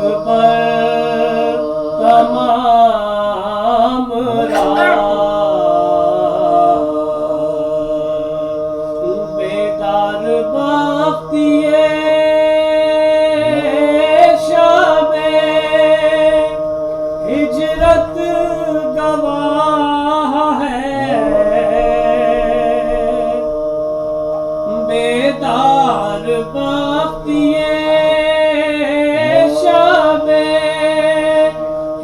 اکبر تمام رات بیدار وقت یہ شب ہجرت گواہ ہے بیدار وقت یہ شب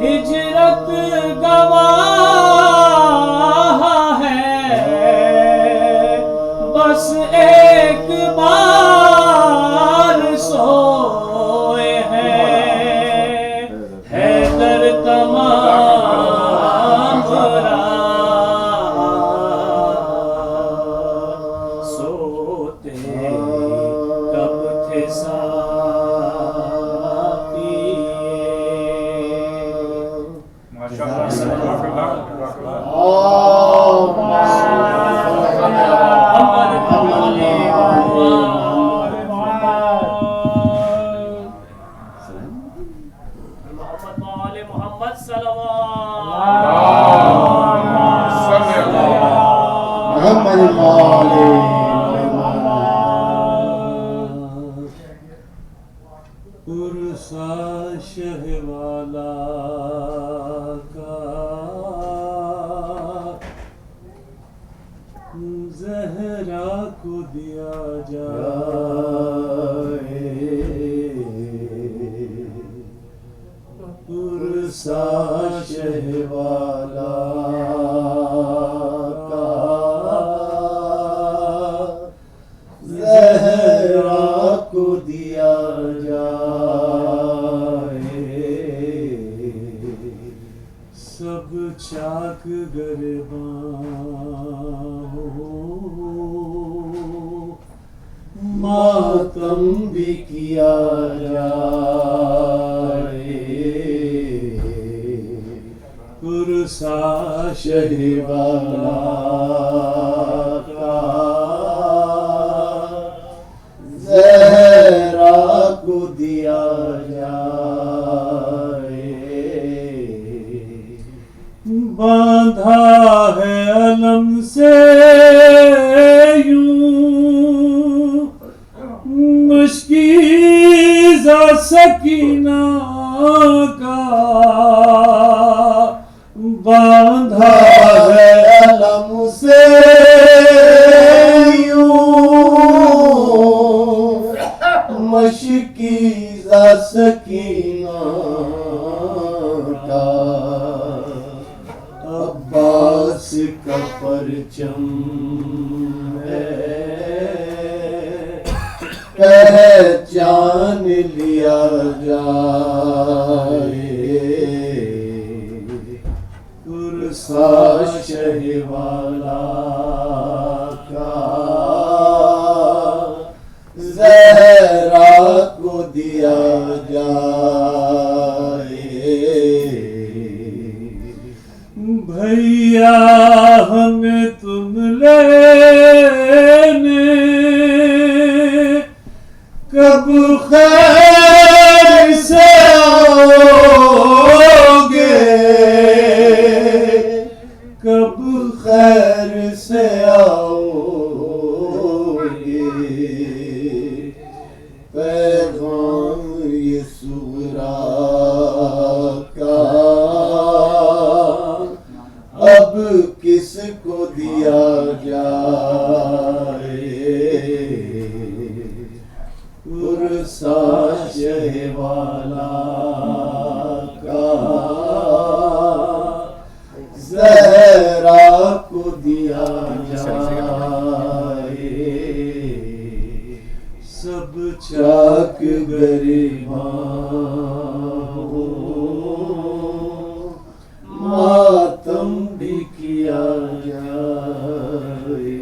ہجرت گواہ ہے بس ایک بار سوئے ہیں حیدر تمام رات سوتے کب تھے ساتھی محمد پرسا شہ والا کا زہرا کو دیا جائے پرسا شہ والا کا زہرا کو دیا جائے سب چاک گرباں ہو ماتم بھی کیا جائے پرسا شہ والا کا زہرا کو دیا جائے باندھا ہے علم سے یوں مشکیزہ سکینہ کا باندھا ہے علم سے یوں مشکیزہ سکینہ کا عباس کا پرچم ہے پہچان لیا جائے پرسا شہ والا کا زہرا کو دیا جائے بھیا ہمیں تم لینے کب خیر سے آؤ گے کب خیر سے آؤ گے پیغام یہ سغرا کا اب کس کو دیا جائے پرسا شہ والا کا زہرا کو دیا جائے سب چاک گریباں ہو ماتم بھی کیا جائے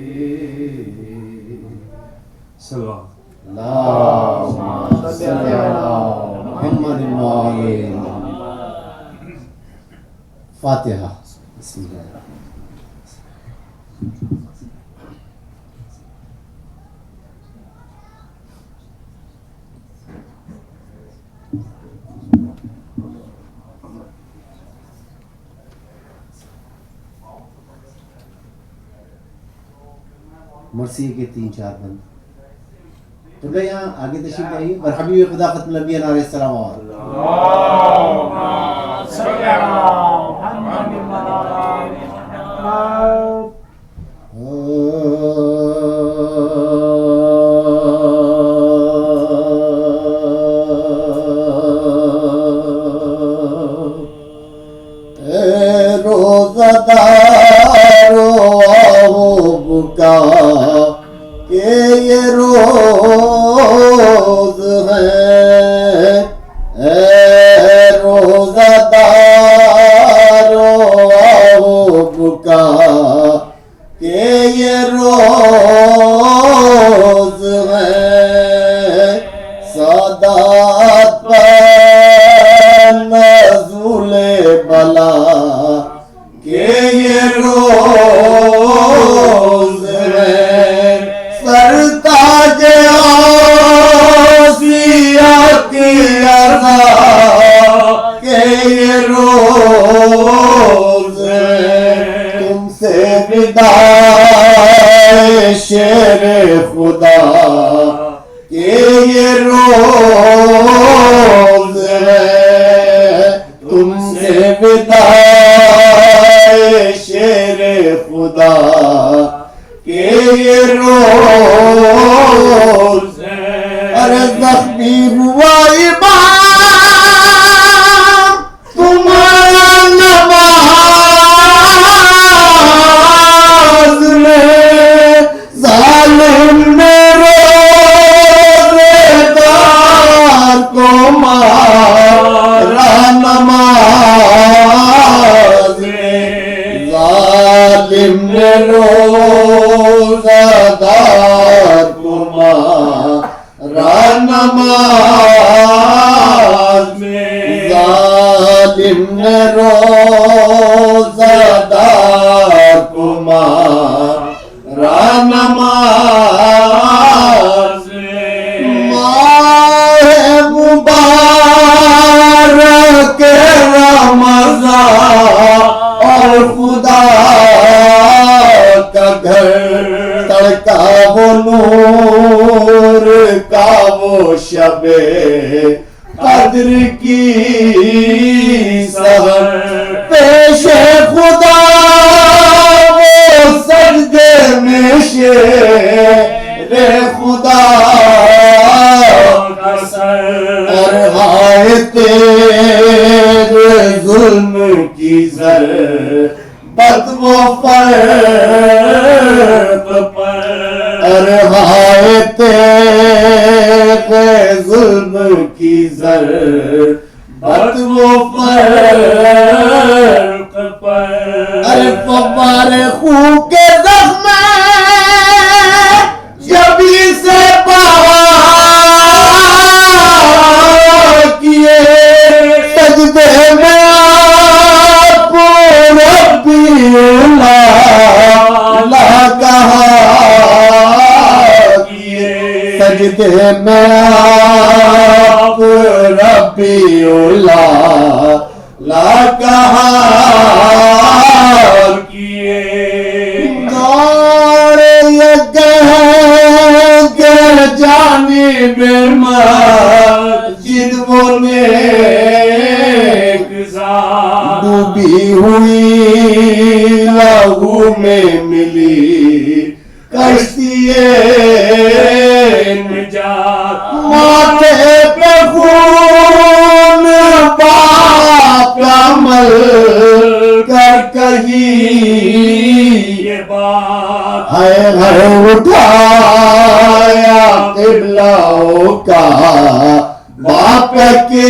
سلام اللہم صلی علی محمد وعلی فاتحہ بسم اللہ الرحمن مرثیے کے 3-4 بند. تو میں یہاں آگے تشریف لائیے. برحبیب خدا ختم نبی علیہ السلام. روزہ دارو آہو بکا کہ یہ روز ہے. اے روزہ دارو آہو بکا کہ یہ روز ہے. سادات پر نزول بلا کہ یہ روز ہے. سرتاج آسیہ کی عطا کہ یہ روز ہے. تم سے وداع شیر خدا کہ یہ روز ہے. تم سے وداع شیر خدا کہ یہ روز ہے. ارے زخمی ہوا امام تمہارا نماز میں. ظالم نے روزے دار کو مارا نماز میں. ظالم نے روزہ دار کو مارا نماز میں. ظالم نے روزہ دار کو مارا نماز میں. ماہ مبارک رمضان اور خدا کا گھر تڑکا وہ نور کا وہ شب قدر کی سحر. پیش خدا وہ سجدے میں شیر خدا کا سر. اور ہائے تیرے ظلم کی زر بد و فرق پر. ارے ہائے تیرے ظلم کی زر بد و فرق پر. ارے فوار خون کے زخم جبھی سے پاک کیے. سجدے میں آپ ربی اللہ کہا کیے. سجدے میں آپ ربی اللہ کہا کیے. دور یہ کہ جانب مسجد وہ نیک ذات ڈوبی ہوئی لہو میں ملی کشتی نجات. ماتھے پہ خون باپ عمل کر کہی یہ بات. ہے اٹھایا قبلوں کا باپ کے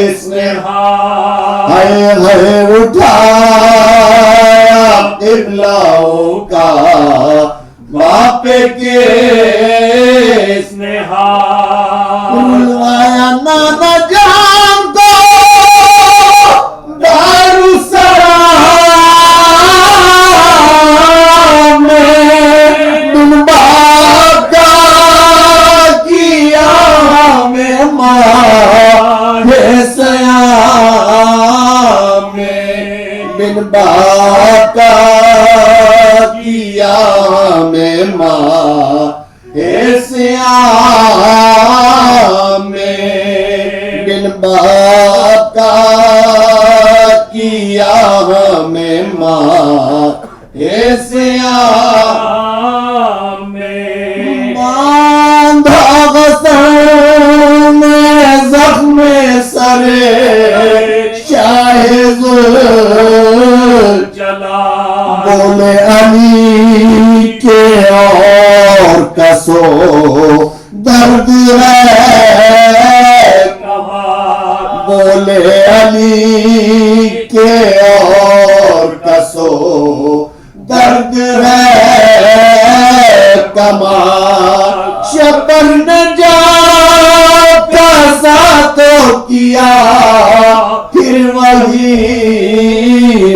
اسنہار. ہے اٹھایا قبلوں کا باپ کے اسنہار. بلوایا نانا جان کو دارالسلام میں. دن باقا کیا میں ماہ سیام میں. بن باقا کیا ماں سیام میں بن باپ کا کیا ہمیں ماں سیام میں باندھا غصن میں زخم سر شاہ ذوالجلال بولے علی کے اور کسو درد ہے بولے علی کے اور کسو درد ہے کمال شپر نجات کا ساتھ کیا پھر وہی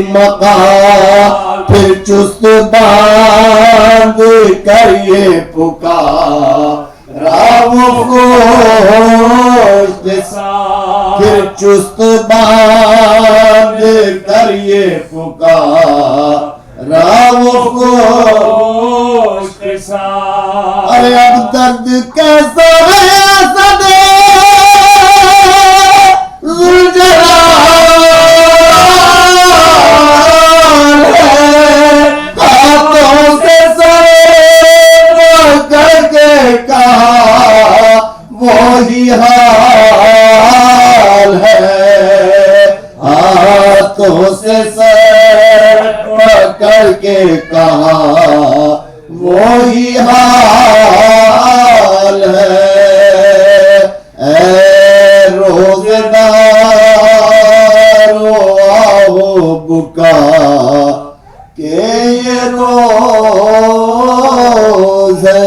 مقام پھر چست باندھ کر یہ پکارا وہ گوشت پھر چست باندھ کر یہ پکارا وہ گوشت ارے اب درد کیسا ہے صدے ذوالجلال ہاتھوں سے سر کر کے کہا وہی حال ہے ہاتھوں سے سر کر کے کہا وہی حال ہے اے روزے دارو آؤ بکا کہ یہ روز ہے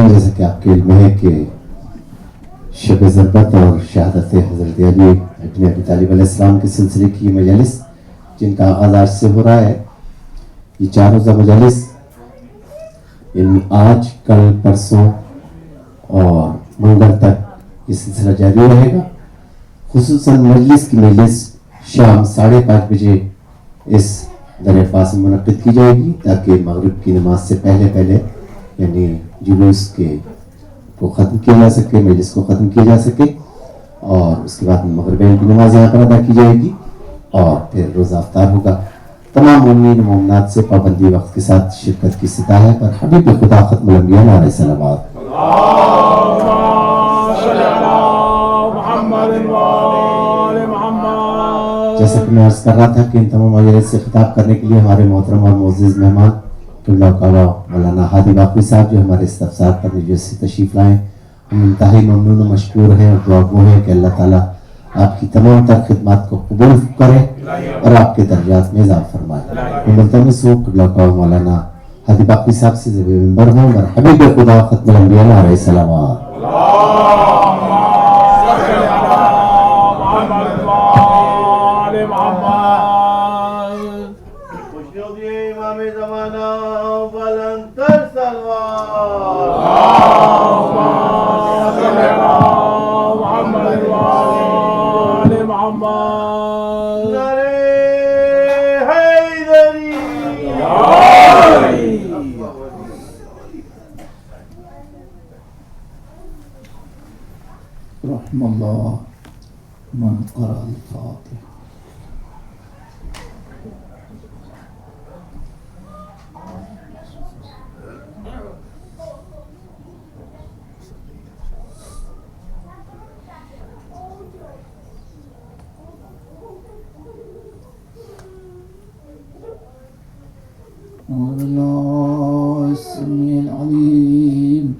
جیسا کہ آپ کے علم ہے کہ شب ضربت اور شہادت حضرت علی ابن ابی طالب علیہ السلام کے سلسلے کی مجالس جن کا آغاز آج سے ہو رہا ہے یہ 4 روزہ مجالس یعنی آج کل پرسوں اور منگل تک یہ سلسلہ جاری رہے گا خصوصاً مجلس کی مجلس شام 5:30 بجے اس در پاس میں منعقد کی جائے گی تاکہ مغرب کی نماز سے پہلے یعنی جلوس کے کو ختم کیا جا سکے مجلس کو ختم کیا جا سکے اور اس کے بعد مغربین کی نماز یہاں پر ادا کی جائے گی اور پھر روزہ افطار ہوگا تمام مومنین مومنات سے پابندی وقت کے ساتھ شرکت کی استطاعت ہے پر حبیب خدا ختم الانبیاء علیہ السلامات جیسا کہ میں عرض کر رہا تھا کہ ان تمام مجالس سے خطاب کرنے کے لیے ہمارے محترم اور معزز مہمان مولانا ہادی باقوی صاحب جو ہمارے استفسار پر سے تشریف لائیں ہم انتہائی ممنون و مشکور ہیں اور دعا گو ہیں کہ اللہ تعالیٰ آپ کی تمام تر خدمات کو قبول کرے اور آپ کے درجات میں اضافہ فرمائے ملتمس ہوں قبلہ قوم مولانا ہادی باقوی صاحب سے ذبح منبر ہوں اور حبیب خدا ختم الانبیاء علیہ السلامات رحم اللہ من قرأ الفاتحة الله السميع العليم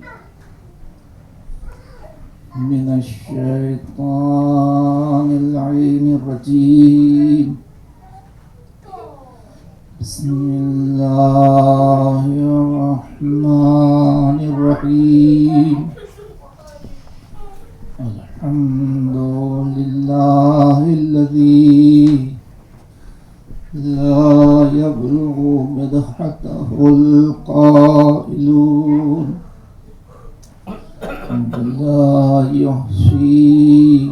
من الشيطان اللعين الرجيم بسم الله الرحمن الرحيم الحمد لله الذي يعدون ولا يحصي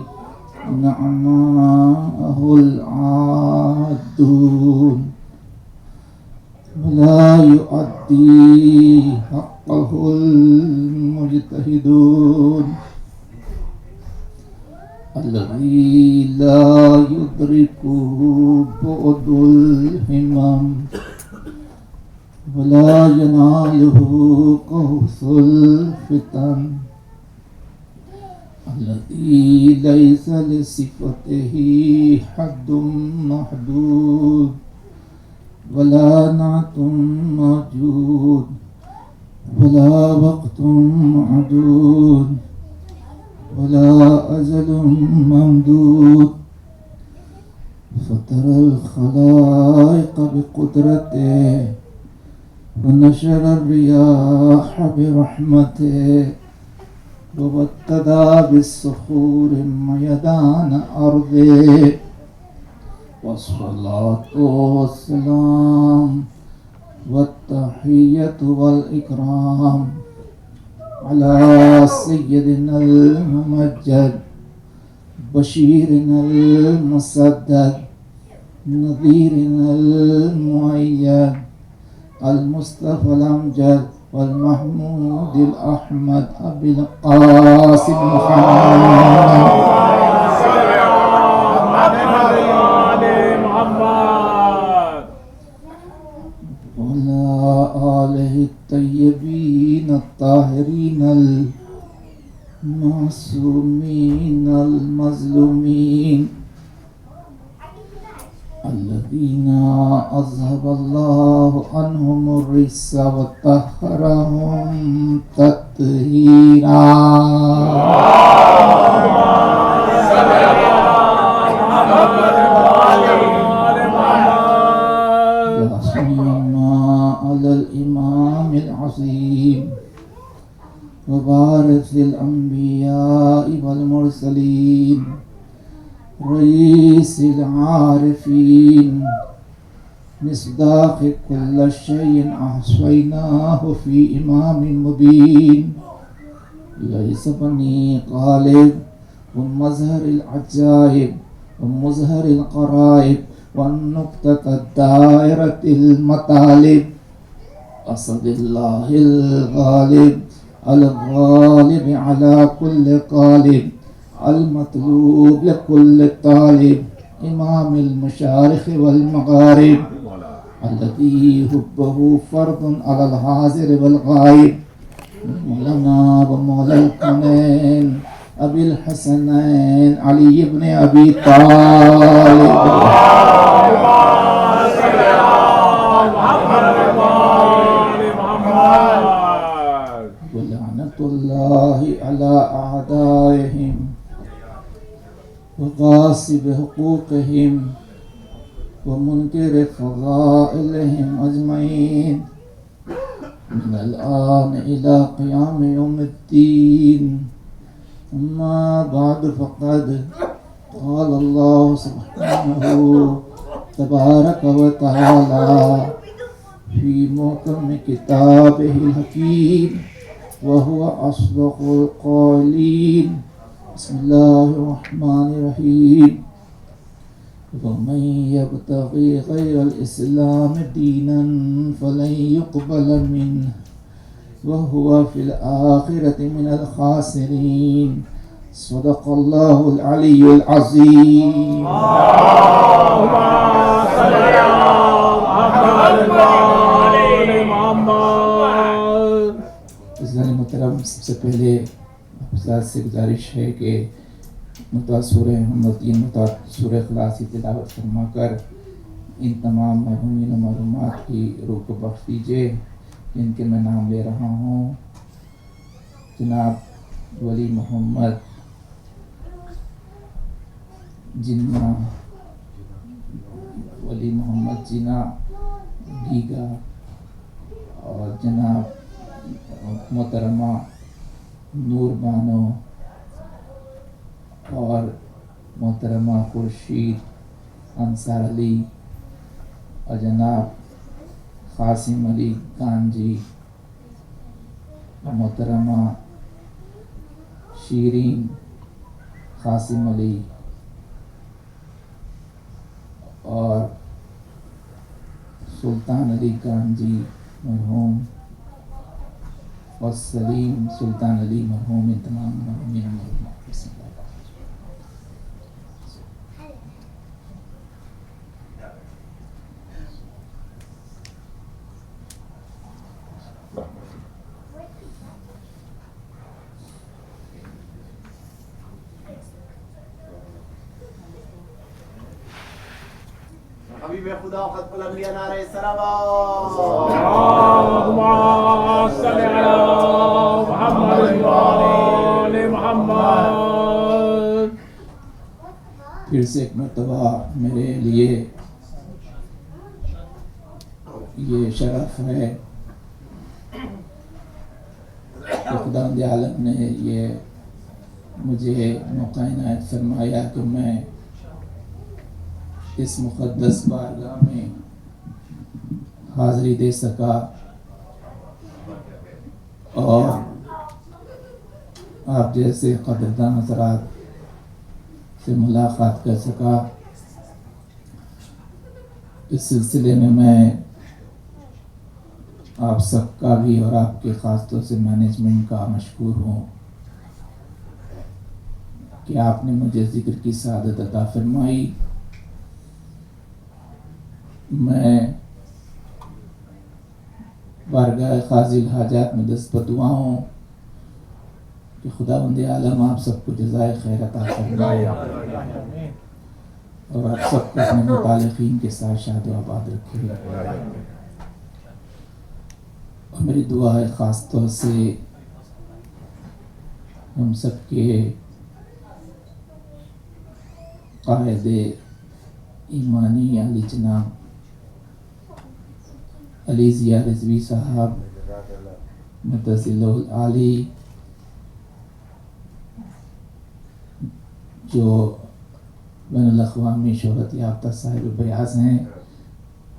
نعماءه العادون ولا يؤدي حقه المجتهدون الذي لا يدركه بعد الهمم ولا يناله قوس الفتن الذي ليس لصفته حد محدود ولا نعت موجود ولا وقت معدود ولا أجل ممدود فترى الخلائق بقدرته ونشر الرياح برحمته وابتدى بالصخور ميدان أرضه والصلاة والسلام والتحية والإكرام على سيدنا الممجد بشيرنا المسدد نذيرنا المؤيد المصطفى الأمجد والمحمود الأحمد أبي القاسم محمد وعلى آله الطيبين الطاهرين المعصومين المظلومين الذين أذهب الله عنهم الرجس وطهرهم تطهيرا لا سيما على الإمام العظيم ووارث الأنبياء والمرسلين رئيس العارفين مصداق كل شيء أحصيناه في إمام مبين ليس بني غالب ومظهر العجائب ومظهر القرائب والنقطة الدائرة المطالب أسد الله الغالب الغالب على كل قالب المطلوب لكل طالب إمام المشارق والمغارب الذي حبه فرض على الحاضر والغائب مولانا ومولى الكونين أبي الحسنين علي بن أبي طالب ولعنة الله على أعدائهم وغاصب حقوقهم ومنكر فضائلهم أجمعين من الآن إلى قيام يوم الدين. أما بعد فقد قال الله سبحانه تبارك وتعالى في محكم كتابه الحكيم وهو أصدق القائلين. بسم الله الرحمن الرحيم. ومن يبتغي غير الإسلام دينا فلن يقبل منه وهو في الآخرة من الخاسرين. صدق الله العلي العظيم. اللهم صل على محمد. عزیزان محترم، سب سے پہلے حضرات سے گزارش ہے کہ سورہ محمد سورہ اخلاص کی تلاوت فرما کر ان تمام مرحومین و مرحومات کی روح کو بخش دیجیے جن کے میں نام لے رہا ہوں. جناب ولی محمد جناح، ولی محمد جناح گیگا، اور جناب محترمہ نور بانو، اور محترمہ خورشید انصار علی، اور جناب قاسم علی گانجی، محترمہ شیرین قاسم علی اور سلطان علی گانجی مرحوم اور سلیم سلطان علی مرحوم، ان تمام مرحومین مرحومات بسم اللہ۔ حبیب خدا خط الانبیاء نعرہ سلام اللهم صل على محمد وآل محمد۔ پھر سے ایک مرتبہ میرے لیے یہ شرف ہے کہ خداوند عالم نے یہ مجھے موقع عنایت فرمایا کہ میں اس مقدس بارگاہ میں حاضری دے سکا اور آپ جیسے قدردان حضرات سے ملاقات کر سکا۔ اس سلسلے میں آپ سب کا بھی اور آپ کے خاص طور سے مینجمنٹ کا مشکور ہوں کہ آپ نے مجھے ذکر کی سعادت عطا فرمائی۔ میں بارگاہ قاضی الحاجات میں دست بدعا ہوں کہ خداوند عالم آپ سب کو جزائے خیر عطا فرمائے اور آپ سب کو اپنے متعلقین کے ساتھ شاد و آباد رکھے۔ اور میری دعا ہے خاص طور سے ہم سب کے قائد ایمانی علی جناب علی ضیاء رضوی صاحب متصل العالی، جو بین الاقوامی شہرت یافتہ صاحب بیاض ہیں،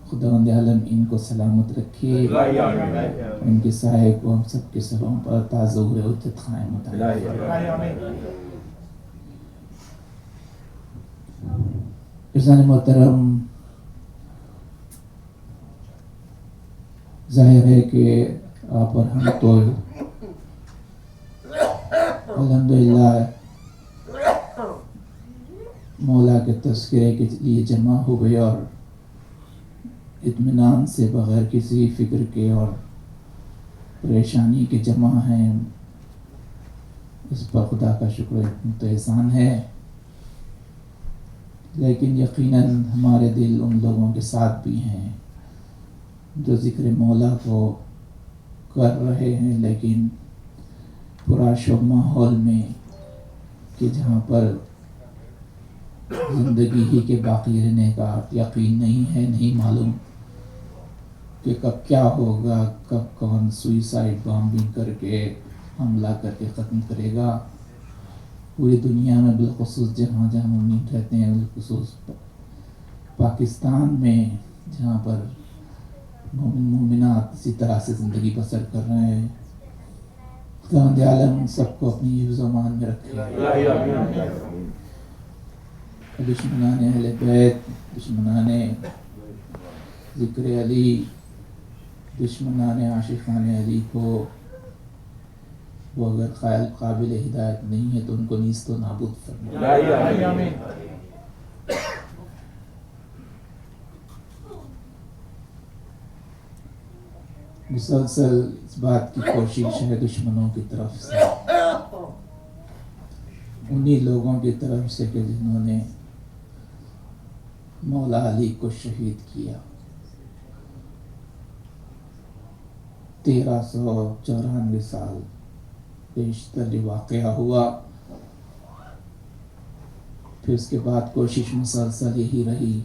خداوند عالم ان کو سلامت رکھے، ان کے سائے کو ہم سب کے سروں پر تازور عزت قائم ہوتا۔ عزیزان محترم، ظاہر ہے کہ آپ اور ہم تو الحمدللہ مولا کے تذکرے کے لیے جمع ہو گئے اور اطمینان سے بغیر کسی فکر کے اور پریشانی کے جمع ہیں۔ اس پر خدا کا شکر تو احسان ہے، لیکن یقیناً ہمارے دل ان لوگوں کے ساتھ بھی ہیں جو ذکر مولا کو کر رہے ہیں، لیکن پرآشوب ماحول میں کہ جہاں پر زندگی ہی کے باقی رہنے کا یقین نہیں ہے، نہیں معلوم کہ کب کیا ہوگا، کب کون سوئسائڈ بامبنگ کر کے حملہ کر کے ختم کرے گا۔ پوری دنیا میں بالخصوص جہاں جہاں مومن رہتے ہیں، بالخصوص پاکستان میں جہاں پر مومنات اسی طرح سے زندگی بسر کر رہے ہیں، خداوند عالم سب کو اپنی حفظ و امان میں رکھے۔ دشمنان اہل بیت، دشمنان ذکر علی، دشمنان عاشقان علی کو وہ اگر قابل ہدایت نہیں ہے تو ان کو نیست و نابود فرمائے۔ مسلسل اس بات کی کوشش ہے دشمنوں کی طرف سے، انہی لوگوں کی طرف سے کہ جنہوں نے مولا علی کو شہید کیا۔ 1394 سال بیشتر یہ واقعہ ہوا، پھر اس کے بعد کوشش مسلسل یہی رہی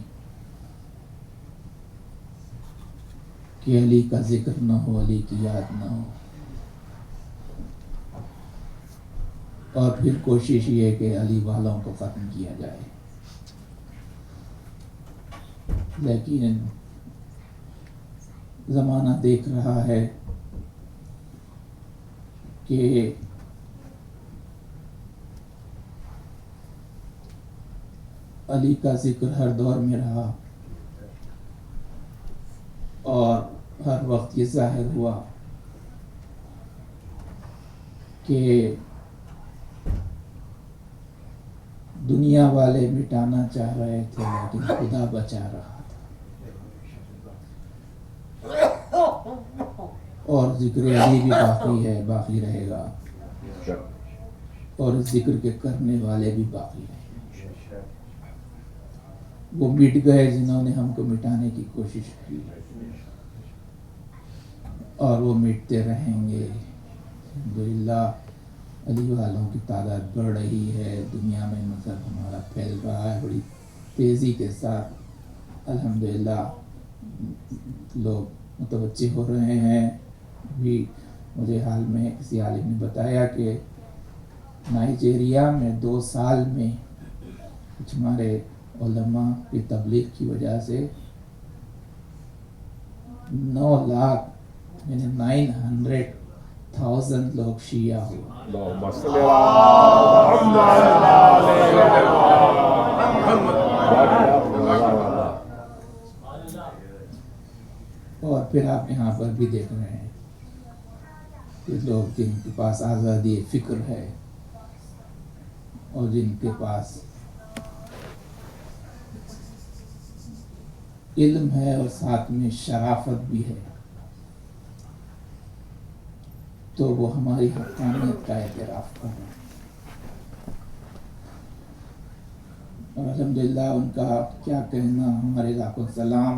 کہ علی کا ذکر نہ ہو، علی کی یاد نہ ہو، اور پھر کوشش یہ کہ علی والوں کو ختم کیا جائے۔ لیکن زمانہ دیکھ رہا ہے کہ علی کا ذکر ہر دور میں رہا اور ہر وقت یہ ظاہر ہوا کہ دنیا والے مٹانا چاہ رہے تھے لیکن خدا بچا رہا تھا، اور ذکر علی بھی باقی ہے، باقی رہے گا، اور ذکر کے کرنے والے بھی باقی رہیں گے۔ وہ مٹ گئے جنہوں نے ہم کو مٹانے کی کوشش کی، اور وہ مٹتے رہیں گے۔ الحمدللہ علی والوں کی تعداد بڑھ رہی ہے، دنیا میں مذہب ہمارا پھیل رہا ہے بڑی تیزی کے ساتھ، الحمدللہ لوگ متوجہ ہو رہے ہیں۔ بھی مجھے حال میں کسی عالم نے بتایا کہ نائجیریا میں 2 سال میں کچھ ہمارے علماء کی تبلیغ کی وجہ سے 9 لاکھ یعنی 900,000 لوگ شیعہ ہوئے۔ اللهم صل على محمد۔ اور پھر آپ یہاں پر بھی دیکھ رہے ہیں کہ لوگ جن کے پاس آزادی فکر ہے اور جن کے پاس علم ہے اور ساتھ میں شرافت بھی ہے، تو وہ ہماری حقانیت کا اعتراف کر رہے ہیں، اور الحمدللہ ان کا کیا کہنا۔ ہمارے لاکھوں سلام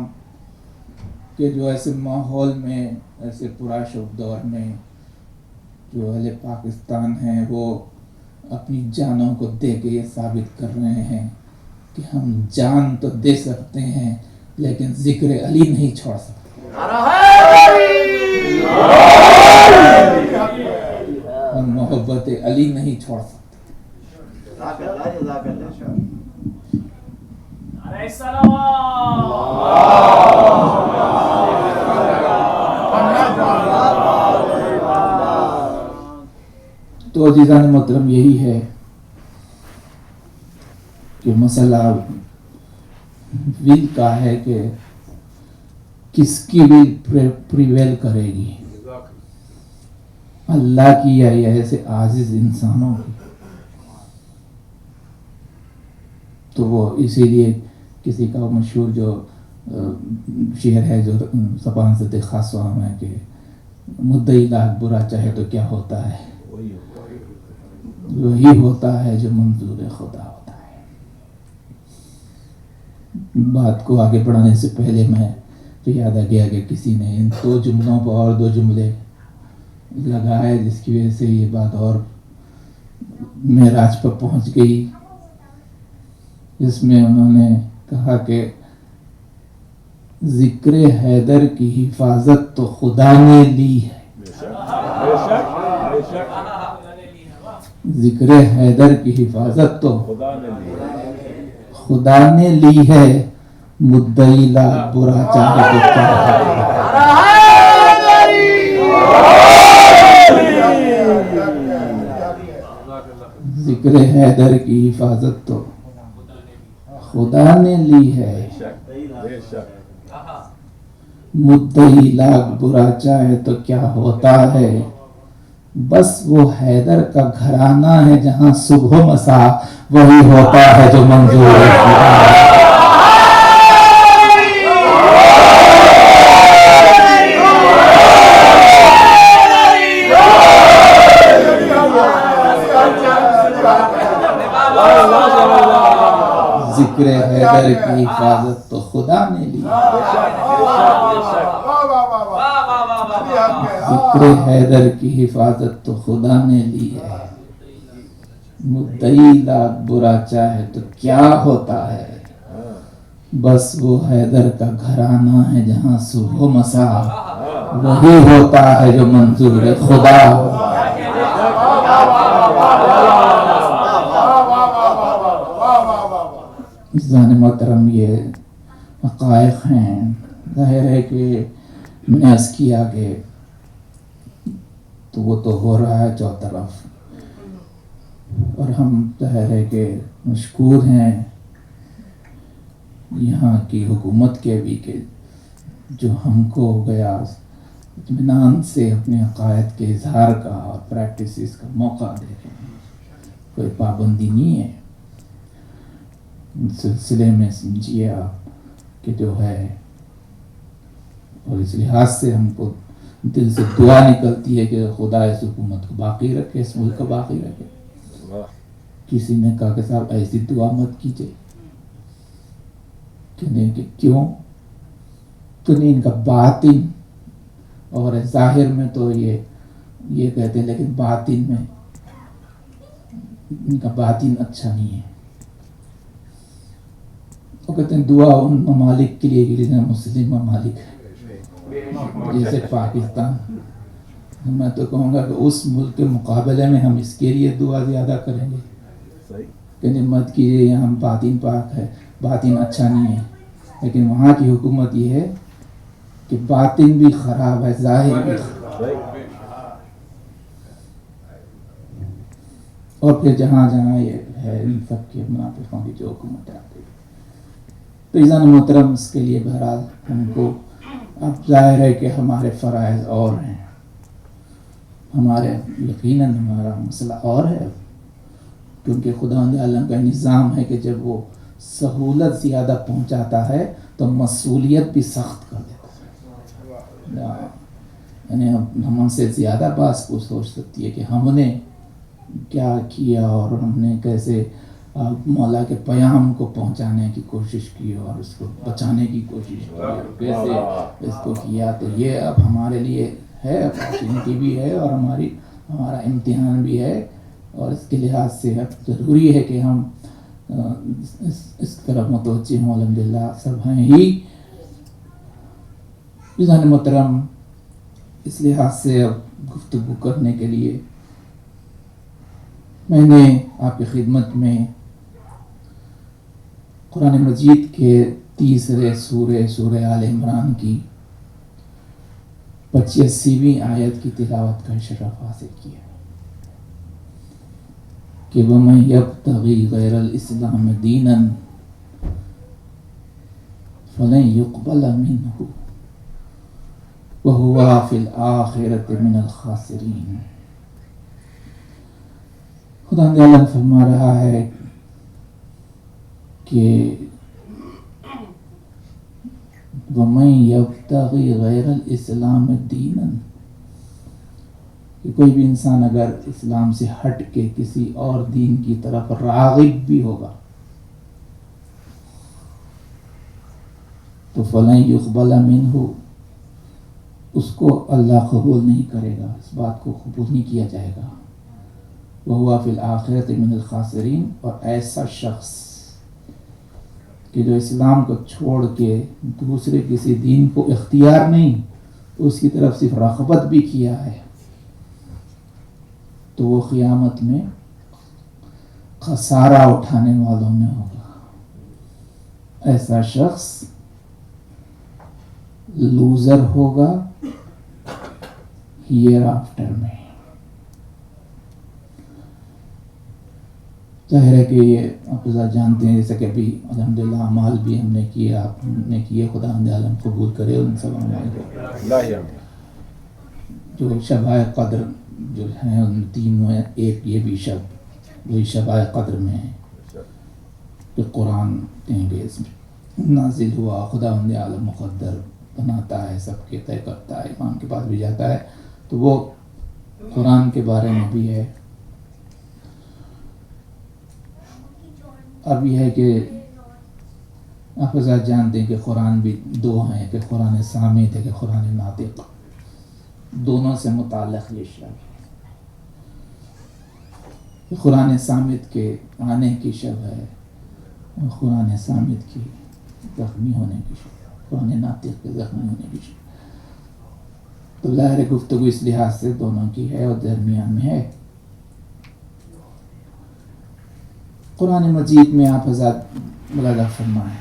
کہ جو ایسے ماحول میں، ایسے پراشوب دور میں جو اہل پاکستان ہیں وہ اپنی جانوں کو دے کے یہ ثابت کر رہے ہیں کہ ہم جان تو دے سکتے ہیں لیکن ذکر علی نہیں چھوڑ سکتے، ہم محبت علی نہیں چھوڑ سکتے۔ تو عزیزان محترم یہی ہے کہ مسئلہ ول کا ہے کہ کس کی ول پریویل کرے گی، اللہ کی یا ایسے عاجز انسانوں کی۔ تو وہ اسی لیے کسی کا مشہور جو شعر ہے جو سپاہن سے خاص عام ہے کہ مدعی لاکھ برا چاہے تو کیا ہوتا ہے، وہی ہوتا ہے جو منظور خدا ہوتا ہے۔ بات کو آگے بڑھانے سے پہلے میں تو یاد آ گیا کہ کسی نے ان 2 جملوں پر اور 2 جملے لگائے جس کی وجہ سے یہ بات اور معراج پر پہنچ گئی، جس میں انہوں نے کہا کہ ذکر حیدر کی حفاظت تو خدا نے لی ہے، ذکر حیدر کی حفاظت تو خدا نے لی ہے، مدعی لاکھ برا چاہے تو کیا ہے۔ ذکر حیدر کی حفاظت تو خدا نے لی ہے، مدعی لاکھ برا چاہے تو کیا ہوتا ہے، بس وہ حیدر کا گھرانہ ہے جہاں صبح و مساء وہی ہوتا ہے جو منظور ہے۔ ذکر حیدر کی حفاظت تو خدا نے لی، ذکر حیدر کی حفاظت تو خدا نے لی ہے، مدعی لاکھ برا چاہے تو کیا ہوتا ہے، بس وہ حیدر کا گھرانہ ہے جہاں صبح و مساء وہی ہوتا ہے جو منظور خدا ہو۔ عزیزان محترم یہ حقائق ہیں، ظاہر ہے کہ میں نے عرض کیا کہ تو وہ تو ہو رہا ہے چوطرف، اور ہم ظاہر ہے کہ مشکور ہیں یہاں کی حکومت کے بھی کہ جو ہم کو ہو گیا اطمینان سے اپنے عقائد کے اظہار کا اور پریکٹسز کا موقع دے رہے ہیں، کوئی پابندی نہیں ہے اس سلسلے میں، سمجھیے آپ کہ جو ہے، اور اس لحاظ سے ہم کو دل سے دعا نکلتی ہے کہ خدا اس حکومت کو باقی رکھے، اس ملک کو باقی رکھے۔ کسی نے کہا کہ صاحب ایسی دعا مت کیجیے، کہ کیوں؟ تو نہیں، ان کا باطن اور ظاہر میں تو یہ کہتے ہیں، لیکن باطن میں ان کا باطن اچھا نہیں ہے۔ وہ کہتے ہیں دعا ان ممالک کے لیے جنہیں مسلم ممالک ہے، جیسے پاکستان۔ میں تو کہوں گا کہ اس ملک کے مقابلے میں ہم اس کے لیے دعا زیادہ کریں گے کہ مت کیجیے یہاں باطن پاک ہے، باطن اچھا نہیں ہے، لیکن وہاں کی حکومت یہ ہے کہ باطن بھی خراب ہے، ظاہر بھی خراب ہے، اور پھر جہاں جہاں یہ ہے ان سب کے منافقوں کی جو حکومت آتی ہے۔ تو عزیزان محترم، اس کے لیے بہرحال ہم کو اب ظاہر ہے کہ ہمارے فرائض اور ہیں، ہمارے یقیناً ہمارا مسئلہ اور ہے، کیونکہ خداوند عالم کا نظام ہے کہ جب وہ سہولت زیادہ پہنچاتا ہے تو مسئولیت بھی سخت کر دیتا ہے۔ یعنی ہم سے زیادہ بات کو سوچ سکتی ہے کہ ہم نے کیا کیا اور ہم نے کیسے مولا کے پیام کو پہنچانے کی کوشش کی اور اس کو بچانے کی کوشش کی اور کیسے اس کو کیا۔ تو یہ اب ہمارے لیے ہے، اپارچونیٹی بھی ہے اور ہمارا امتحان بھی ہے، اور اس کے لحاظ سے اب ضروری ہے کہ ہم اس طرف متوجہ ہوں۔ الحمدللہ سب ہیں ہی عزیزان محترم، اس لحاظ سے اب گفتگو کرنے کے لیے میں نے آپ کی خدمت میں قرآن مجید کے تیسرے سورہ آل عمران کی 85ویں آیت کی تلاوت کا شرف حاصل کیا کہ وَمَن يَبْتَغِي غَيْرَ الْإِسْلَامِ دِينًا فَلَن يُقْبَلَ مِنْهُ وَهُوَ فِي الْآخِرَةِ مِنَ الْخَاسِرِينَ۔ خدا عالم فرما رہا ہے کہ وَمَن يَبْتَغِي غَيْرَ الْإِسْلَامِ دِينًا، کہ کوئی بھی انسان اگر اسلام سے ہٹ کے کسی اور دین کی طرف راغب بھی ہوگا تو فَلَن يُقْبَلَ مِنْهُ، اس کو اللہ قبول نہیں کرے گا، اس بات کو قبول نہیں کیا جائے گا۔ وَهُوَ فِي الْآخِرَةِ مِنَ الْخَاسِرِينَ، اور ایسا شخص کہ جو اسلام کو چھوڑ کے دوسرے کسی دین کو اختیار نہیں، اس کی طرف صرف رغبت بھی کیا ہے، تو وہ قیامت میں خسارہ اٹھانے والوں میں ہوگا۔ ایسا شخص لوزر ہوگا ہیئر آفٹر میں۔ ظاہر ہے کہ یہ آپ جانتے ہیں، جیسا کہ ابھی الحمدللہ اعمال بھی ہم نے کیے، آپ نے کیے، خدا عالم قبول کرے ان سب اعمال کو۔ جو شبائے قدر جو ہیں ان تین میں ایک یہ بھی شب وہی شبائے قدر میں ہے کہ قرآن کہیں گے اس میں نازل ہوا، خدا عالم مقدر بناتا ہے، سب کے طے کرتا ہے، امام کے پاس بھی جاتا ہے، تو وہ قرآن کے بارے میں بھی ہے۔ اب یہ ہے کہ آپ حضرات جانتے ہیں کہ قرآن بھی دو ہیں، کہ قرآن صامت ہے کہ قرآن ناطق، دونوں سے متعلق یہ شب ہے۔ قرآن صامت کے آنے کی شب ہے اور قرآن صامت کی زخمی ہونے کی شب، قرآن ناطق کے زخمی ہونے کی شب۔ تو ظاہر گفتگو اس لحاظ سے دونوں کی ہے اور درمیان میں ہے۔ قرآن مجید میں آپ حضرات ملاحظہ فرمائیں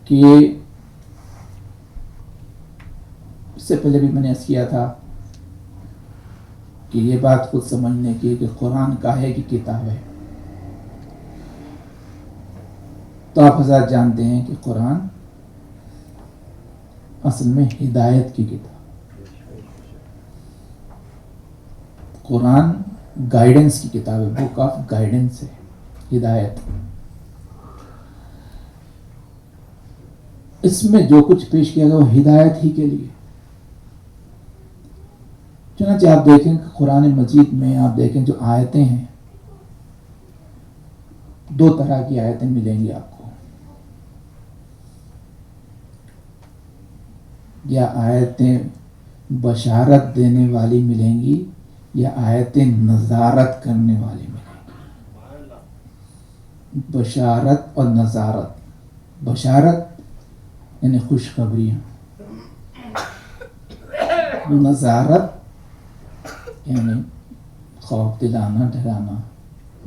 کہ اس سے پہلے بھی میں نے عرض کیا تھا کہ یہ بات خود سمجھنے کی ہے کہ قرآن کاہے کی کتاب ہے. تو آپ حضرات جانتے ہیں کہ قرآن اصل میں ہدایت کی کتاب. قرآن گائیڈنس کی کتاب ہے، بک آف گائیڈنس ہے، ہدایت. اس میں جو کچھ پیش کیا گیا وہ ہدایت ہی کے لیے. چنانچہ آپ دیکھیں کہ قرآن مجید میں آپ دیکھیں جو آیتیں ہیں، دو طرح کی آیتیں ملیں گی آپ کو. یا آیتیں بشارت دینے والی ملیں گی یا آیتیں نظارت کرنے والی ملیں گی. بشارت اور نظارت. بشارت یعنی خوشخبریاں، نظارت یعنی خوف دلانا، ڈرانا.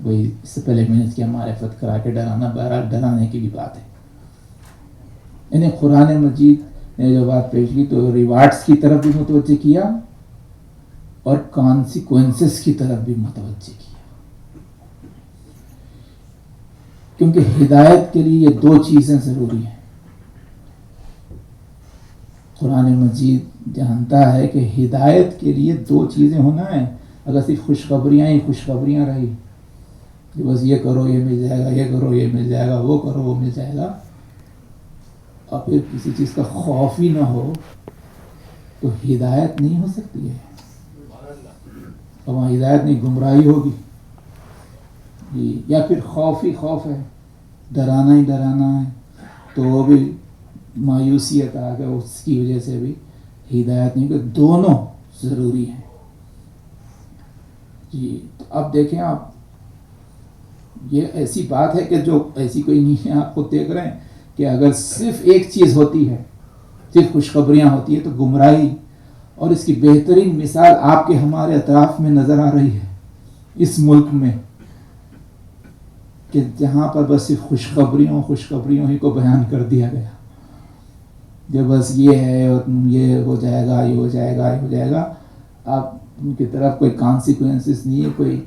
وہی اس سے پہلے میں نے اس کی معرفت کرا کے ڈرانا، بہرحال ڈرانے کی بھی بات ہے. یعنی قرآن مجید نے جو بات پیش کی تو ریوارڈز کی طرف بھی متوجہ کیا اور کانسیکوینسز کی طرف بھی متوجہ کیا. کیونکہ ہدایت کے لیے یہ دو چیزیں ضروری ہیں. قرآن مجید جانتا ہے کہ ہدایت کے لیے دو چیزیں ہونا ہے. اگر صرف خوشخبریاں ہی خوشخبریاں رہی کہ بس یہ کرو یہ مل جائے گا، یہ کرو یہ مل جائے گا، وہ کرو وہ مل جائے گا، اور پھر کسی چیز کا خوف ہی نہ ہو تو ہدایت نہیں ہو سکتی ہے. اور وہاں ہدایت نہیں، گمراہی ہوگی. یا پھر خوف ہی خوف ہے، ڈرانا ہی ڈرانا ہے، تو وہ بھی مایوسیت آ گیا، اس کی وجہ سے بھی ہدایت نہیں. کہ دونوں ضروری ہیں. جی تو اب دیکھیں آپ، یہ ایسی بات ہے کہ جو ایسی کوئی نہیں ہے. آپ خود دیکھ رہے ہیں کہ اگر صرف ایک چیز ہوتی ہے، صرف خوشخبریاں ہوتی ہے تو گمراہی. اور اس کی بہترین مثال آپ کے ہمارے اطراف میں نظر آ رہی ہے اس ملک میں، کہ جہاں پر بس صرف خوشخبریوں ہی کو بیان کر دیا گیا کہ بس یہ ہے اور یہ ہو جائے گا، یہ ہو جائے گا، یہ ہو جائے گا. آپ ان کی طرف کوئی کانسیکوینسز نہیں ہے، کوئی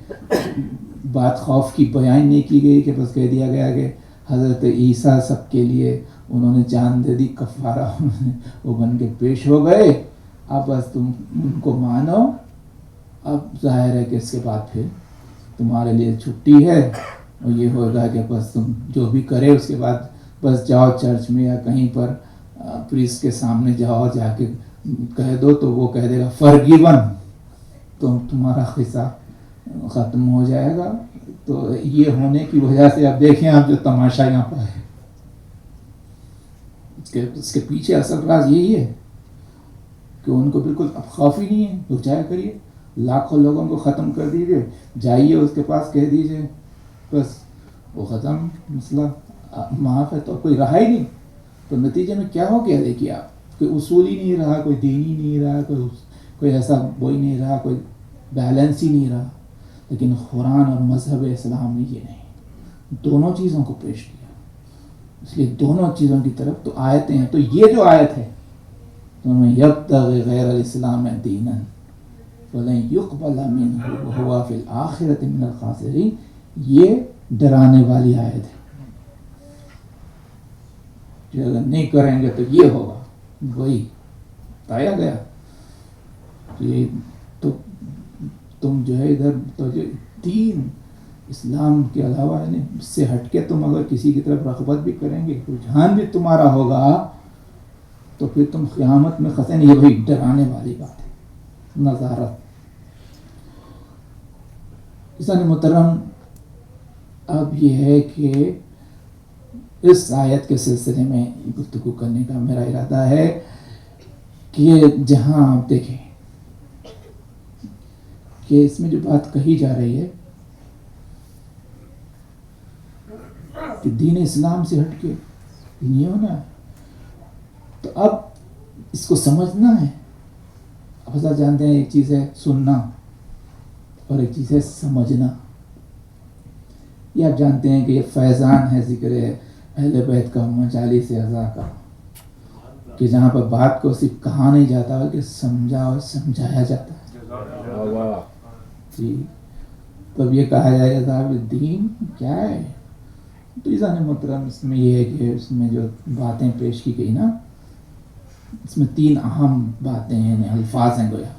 بات خوف کی بیان نہیں کی گئی کہ بس کہہ دیا گیا کہ حضرت عیسیٰ سب کے لیے انہوں نے جان دے دی، کفارہ وہ بن کے پیش ہو گئے. اب بس تم ان کو مانو. اب ظاہر ہے کہ اس کے بعد پھر تمہارے لیے چھٹی ہے اور یہ ہوگا کہ بس تم جو بھی کرے اس کے بعد بس جاؤ چرچ میں یا کہیں پر پریسٹ کے سامنے جاؤ، جا کے کہہ دو تو وہ کہہ دے گا فرگیون، تو تمہارا قصہ ختم ہو جائے گا. تو یہ ہونے کی وجہ سے اب دیکھیں آپ جو تماشا یہاں پر ہے، اس کے پیچھے اصل راز یہی ہے کہ ان کو بالکل اب خوف ہی نہیں ہے. رک جایا کریے، لاکھوں لوگوں کو ختم کر دیجیے، جائیے اس کے پاس کہہ دیجیے بس وہ ختم، مسئلہ معاف ہے. تو کوئی رہا ہی نہیں. تو نتیجے میں کیا ہو گیا دیکھیے آپ، کوئی اصول ہی نہیں رہا، کوئی دین ہی نہیں رہا، کوئی ایسا وہی نہیں رہا، کوئی بیلنس ہی نہیں رہا. لیکن قرآن اور مذہب اسلام نے یہ نہیں، دونوں چیزوں کو پیش کیا. اس لیے دونوں چیزوں کی طرف تو آیتیں ہیں. تو یہ جو آیت ہے یبتغی غیر الاسلام دینا فلن یقبل منہ وہو فی الآخرۃ من الخاسرین، یہ ڈرانے والی آیت ہے کہ اگر نہیں کریں گے تو یہ ہوگا. وہی بتایا گیا کہ تو تم جو ہے ادھر تو جو دین اسلام کے علاوہ یعنی اس سے ہٹ کے تم اگر کسی کی طرف رغبت بھی کریں گے، رجحان بھی تمہارا ہوگا، تو پھر تم قیامت میں پھنسے نہیں. یہ وہی ڈرانے والی بات ہے، نظارت. عزیزان محترم، اب یہ ہے کہ اس آیت کے سلسلے میں گفتگو کرنے کا میرا ارادہ ہے کہ جہاں آپ دیکھیں کہ اس میں جو بات کہی جا رہی ہے کہ دین اسلام سے ہٹ کے دین یہ ہونا ہے، تو اب اس کو سمجھنا ہے. اب حضرت جانتے ہیں ایک چیز ہے سننا اور ایک چیز ہے سمجھنا. یہ آپ جانتے ہیں کہ یہ فیضان ہے ذکر اہل بیت کا، مجالس اعزا کا، کہ جہاں پر بات کو صرف کہا نہیں جاتا بلکہ سمجھا اور سمجھایا جاتا ہے. جی تو اب یہ کہا جائے گا صاحب دین کیا ہے؟ تو عزیزان محترم اس میں یہ ہے کہ اس میں جو باتیں پیش کی گئی نا، اس میں 3 اہم باتیں ہیں، یعنی الفاظ ہیں گویا.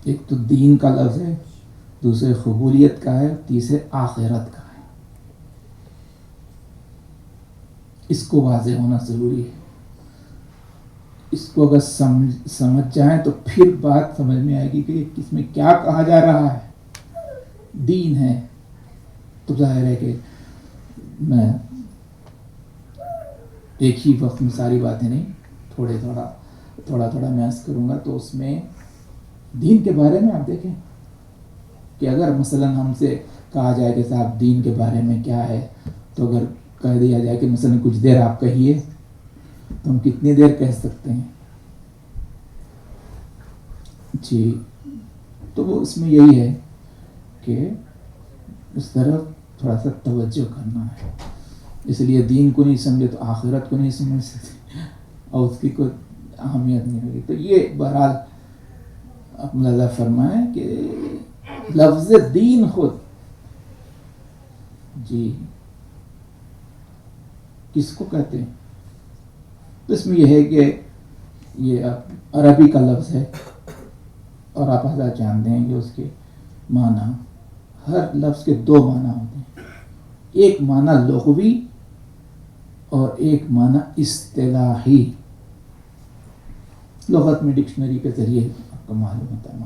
ایک تو دین کا لفظ ہے، دوسرے قبولیت کا ہے، تیسرے آخرت کا ہے. اس کو واضح ہونا ضروری ہے. اس کو اگر سمجھ جائیں تو پھر بات سمجھ میں آئے گی کہ اس میں کیا کہا جا رہا ہے. دین ہے تو ظاہر ہے کہ میں ایک ہی وقت میں ساری باتیں نہیں، تھوڑا میں عرض کروں گا. تو اس میں دین کے بارے میں آپ دیکھیں کہ اگر مثلا ہم سے کہا جائے کہ صاحب دین کے بارے میں کیا ہے، تو اگر کہہ دیا جائے کہ مثلا کچھ دیر آپ کہیے تو ہم کتنی دیر کہہ سکتے ہیں؟ جی تو وہ اس میں یہی ہے کہ اس طرف تھوڑا سا توجہ کرنا ہے. اس لیے دین کو نہیں سمجھے تو آخرت کو نہیں سمجھ سکتے اور اس کی کوئی اہمیت نہیں ہوگی. تو یہ بہرحال آپ ملاحظہ فرمائیں کہ لفظ دین خود جی کس کو کہتے ہیں؟ تو اس میں یہ ہے کہ یہ عربی کا لفظ ہے اور آپ حضرات جانتے ہیں کہ اس کے معنی، ہر لفظ کے 2 معنی ہوتے ہیں. ایک معنی لغوی اور ایک معنی اصطلاحی. لغت میں ڈکشنری کے ذریعے آپ کو معلوم ہوتا ہے.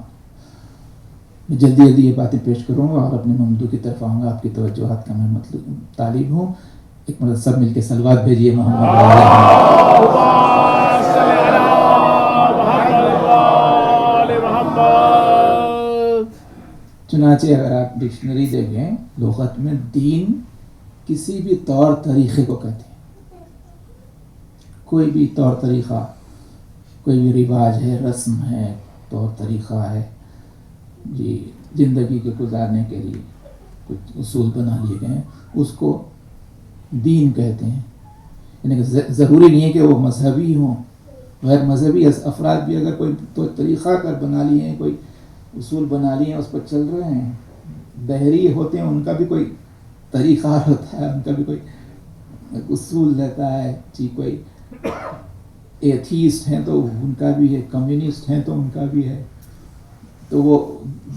میں جلدی یہ باتیں پیش کروں گا اور اپنے ممدو کی طرف آؤں گا. آپ کی توجہات کا میں طالب ہوں. ایک مرتبہ سب مل کے صلوات بھیجیے چنانچہ اگر آپ ڈکشنری دیکھیں لغت میں دین کسی بھی طور طریقے کو کہتے ہیں. کوئی بھی طور طریقہ، کوئی بھی رواج ہے، رسم ہے، طور طریقہ ہے جی زندگی کے گزارنے کے لیے کچھ اصول بنا لیے گئے ہیں، اس کو دین کہتے ہیں. یعنی ضروری نہیں ہے کہ وہ مذہبی ہوں، غیر مذہبی افراد بھی اگر کوئی تو طریقہ کر بنا لیے ہیں، کوئی اصول بنا لیے ہیں، اس پر چل رہے ہیں. دہری ہوتے ہیں، ان کا بھی کوئی طریقہ ہوتا ہے، ان کا بھی کوئی اصول رہتا ہے جی. کوئی ایتھیسٹ ہیں تو ان کا بھی ہے، کمیونسٹ ہیں تو ان کا بھی ہے. تو وہ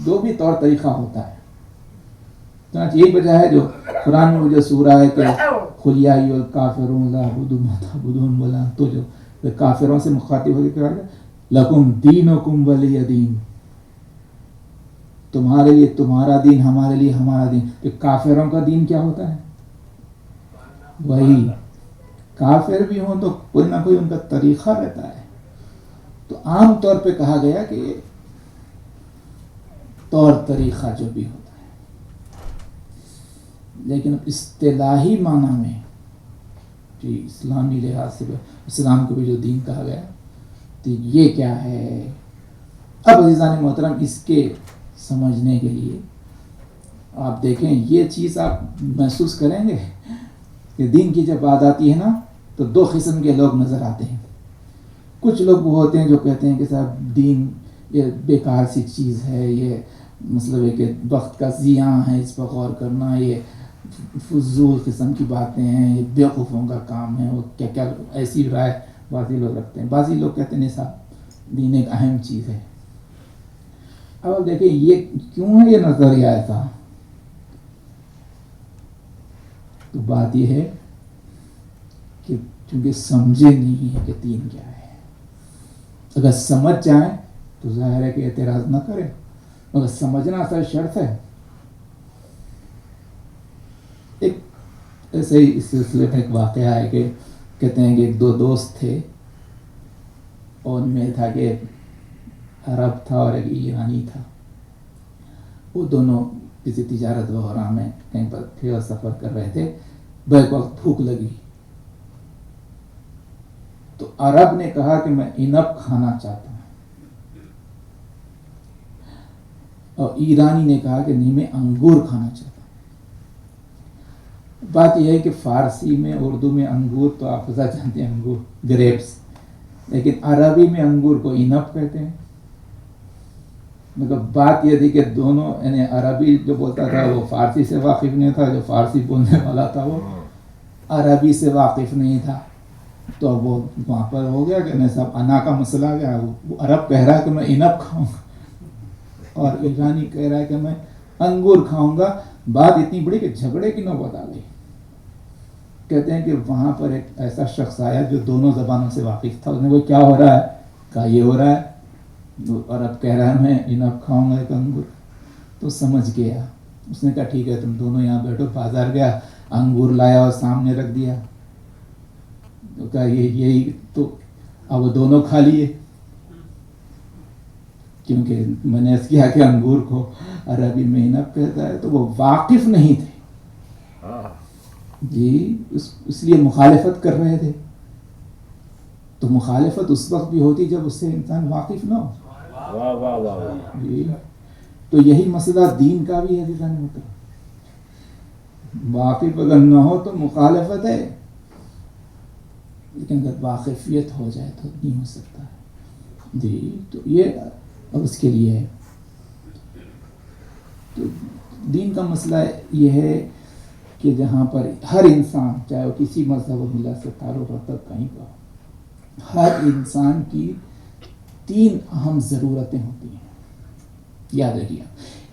جو بھی طور طریقہ ہوتا ہے. چنانچہ یہی وجہ ہے جو قرآن میں وہ جو سورہ ہے کہ قل یا ایھا الکافرون لا اعبد ما تعبدون بولا، تو جو کافروں سے مخاطب ہو کے کہا گیا لکم دینکم ولی دین، تمہارے لیے تمہارا دین، ہمارے لیے ہمارا دین. کہ کافروں کا دین کیا ہوتا ہے؟ وہی کافر بھی ہوں تو کوئی نہ کوئی ان کا طریقہ رہتا ہے. تو عام طور پہ کہا گیا کہ طور طریقہ جو بھی ہوتا ہے. لیکن اصطلاحی معنی میں جی اسلامی لحاظ سے اسلام کو بھی جو دین کہا گیا تو یہ کیا ہے. اب عزیزان محترم اس کے سمجھنے کے لیے آپ دیکھیں یہ چیز آپ محسوس کریں گے کہ دین کی جب بات آتی ہے نا تو 2 قسم کے لوگ نظر آتے ہیں. کچھ لوگ وہ ہوتے ہیں جو کہتے ہیں کہ صاحب دین یہ بیکار سی چیز ہے، یہ مطلب ہے کہ وقت کا ضیاع ہے، اس پر غور کرنا، یہ فضول قسم کی باتیں ہیں، یہ بیوقوفوں کا کام ہے. وہ کیا ایسی رائے بعضی لوگ رکھتے ہیں. بعضی لوگ کہتے ہیں نہیں صاحب دین ایک اہم چیز ہے. اب دیکھیں یہ کیوں ہے یہ نظریہ ایسا. تو بات یہ ہے کہ چونکہ سمجھے نہیں ہے کہ دین کیا ہے. اگر سمجھ جائیں تو ظاہر ہے کہ اعتراض نہ کریں، مگر سمجھنا اصل شرط ہے. ایک ایسے ہی اس سلسلے میں ایک واقعہ ہے کہ کہتے ہیں کہ 2 دوست تھے اور ان میں تھا کہ عرب تھا اور ایک ایرانی تھا. وہ دونوں کسی تجارت وغیرہ میں کہیں پر پھر سفر کر رہے تھے. بیک وقت بھوک لگی تو عرب نے کہا کہ میں عنب کھانا چاہتا ہوں اور ایرانی نے کہا کہ نہیں میں انگور کھانا چاہتا ہوں. بات یہ ہے کہ فارسی میں اردو میں انگور تو آپ جانتے ہیں انگور گریپس، لیکن عربی میں انگور کو عنب کہتے ہیں. مگر بات یہ تھی کہ دونوں یعنی عربی جو بولتا تھا وہ فارسی سے واقف نہیں تھا، جو فارسی بولنے والا تھا وہ عربی سے واقف نہیں تھا. تو وہ وہاں پر ہو گیا کہ صاحب انا کا مسئلہ آ گیا. وہ عرب کہہ رہا ہے کہ میں انب کھاؤں گا اور ایرانی کہہ رہا ہے کہ میں انگور کھاؤں گا. بات اتنی بڑی کہ جھگڑے کی نوبت آ گئی. کہتے ہیں کہ وہاں پر ایک ایسا شخص آیا جو دونوں زبانوں سے واقف تھا. اس نے وہ کیا ہو رہا ہے؟ کہا یہ ہو رہا ہے. عرب کہہ رہا ہے میں انب کھاؤں گا ایک انگور. تو سمجھ گیا. اس نے کہا ٹھیک ہے تم دونوں یہاں بیٹھو. بازار گیا, انگور لایا اور سامنے رکھ دیا. تو کہا یہی تو. اب وہ دونوں کھا لیے, کیونکہ میں نے اس کیا کہ انگور کو عربی میں انب کہتا ہے. تو وہ واقف نہیں تھے جی, اس لیے مخالفت کر رہے تھے. تو مخالفت اس وقت بھی ہوتی جب اس سے انسان واقف نہ ہو. واہ واہ واہ جی, تو یہی مسئلہ دین کا بھی ہے. واقف اگر نہ ہو تو مخالفت ہے, لیکن اگر واقفیت ہو جائے تو نہیں ہو سکتا جی. تو یہ اب اس کے لیے ہے. تو دین کا مسئلہ یہ ہے کہ جہاں پر ہر انسان, چاہے وہ کسی مذہب و ملت سے تعلق رکھتا کہیں کا, ہر انسان کی 3 اہم ضرورتیں ہوتی ہیں. یاد رکھیے,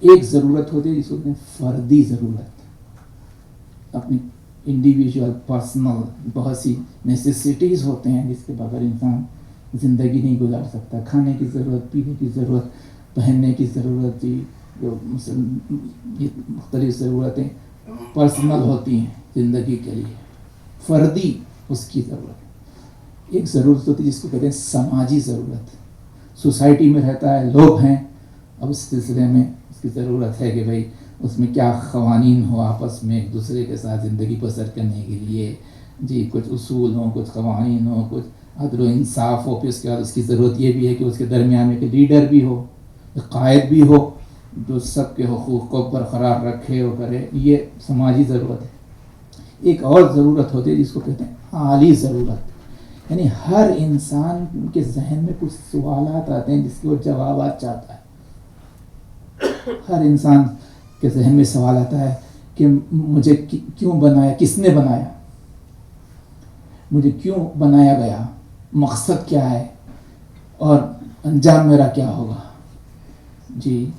ایک ضرورت ہوتی ہے جس کو کہتے ہیں فردی ضرورت, اپنی انڈیویجول پرسنل بہت سی نیسیسٹیز ہوتے ہیں جس کے بغیر انسان زندگی نہیں گزار سکتا. کھانے کی ضرورت, پینے کی ضرورت, پہننے کی ضرورت, جو یہ مختلف ضرورتیں پرسنل ہوتی ہیں زندگی کے لیے, فردی اس کی ضرورت. ایک ضرورت ہوتی ہے جس کو کہتے ہیں سماجی ضرورت. سوسائٹی میں رہتا ہے, لوگ ہیں, اب اس سلسلے میں اس کی ضرورت ہے کہ بھائی اس میں کیا قوانین ہو آپس میں ایک دوسرے کے ساتھ زندگی بسر کرنے کے لیے جی, کچھ اصول ہوں, کچھ قوانین ہوں, کچھ عدل و انصاف ہو. پھر اس کے بعد اس کی ضرورت یہ بھی ہے کہ اس کے درمیان میں ایک لیڈر بھی ہو, ایک قائد بھی ہو جو سب کے حقوق کو برقرار رکھے اور کرے. یہ سماجی ضرورت ہے. ایک اور ضرورت ہوتی ہے جس کو کہتے ہیں عالی ضرورت, یعنی ہر انسان کے ذہن میں کچھ سوالات آتے ہیں جس کے وہ جوابات چاہتا ہے. ہر انسان کے ذہن میں سوال آتا ہے کہ مجھے کیوں بنایا, کس نے بنایا, مجھے کیوں بنایا گیا, مقصد کیا ہے, اور انجام میرا کیا ہوگا جی.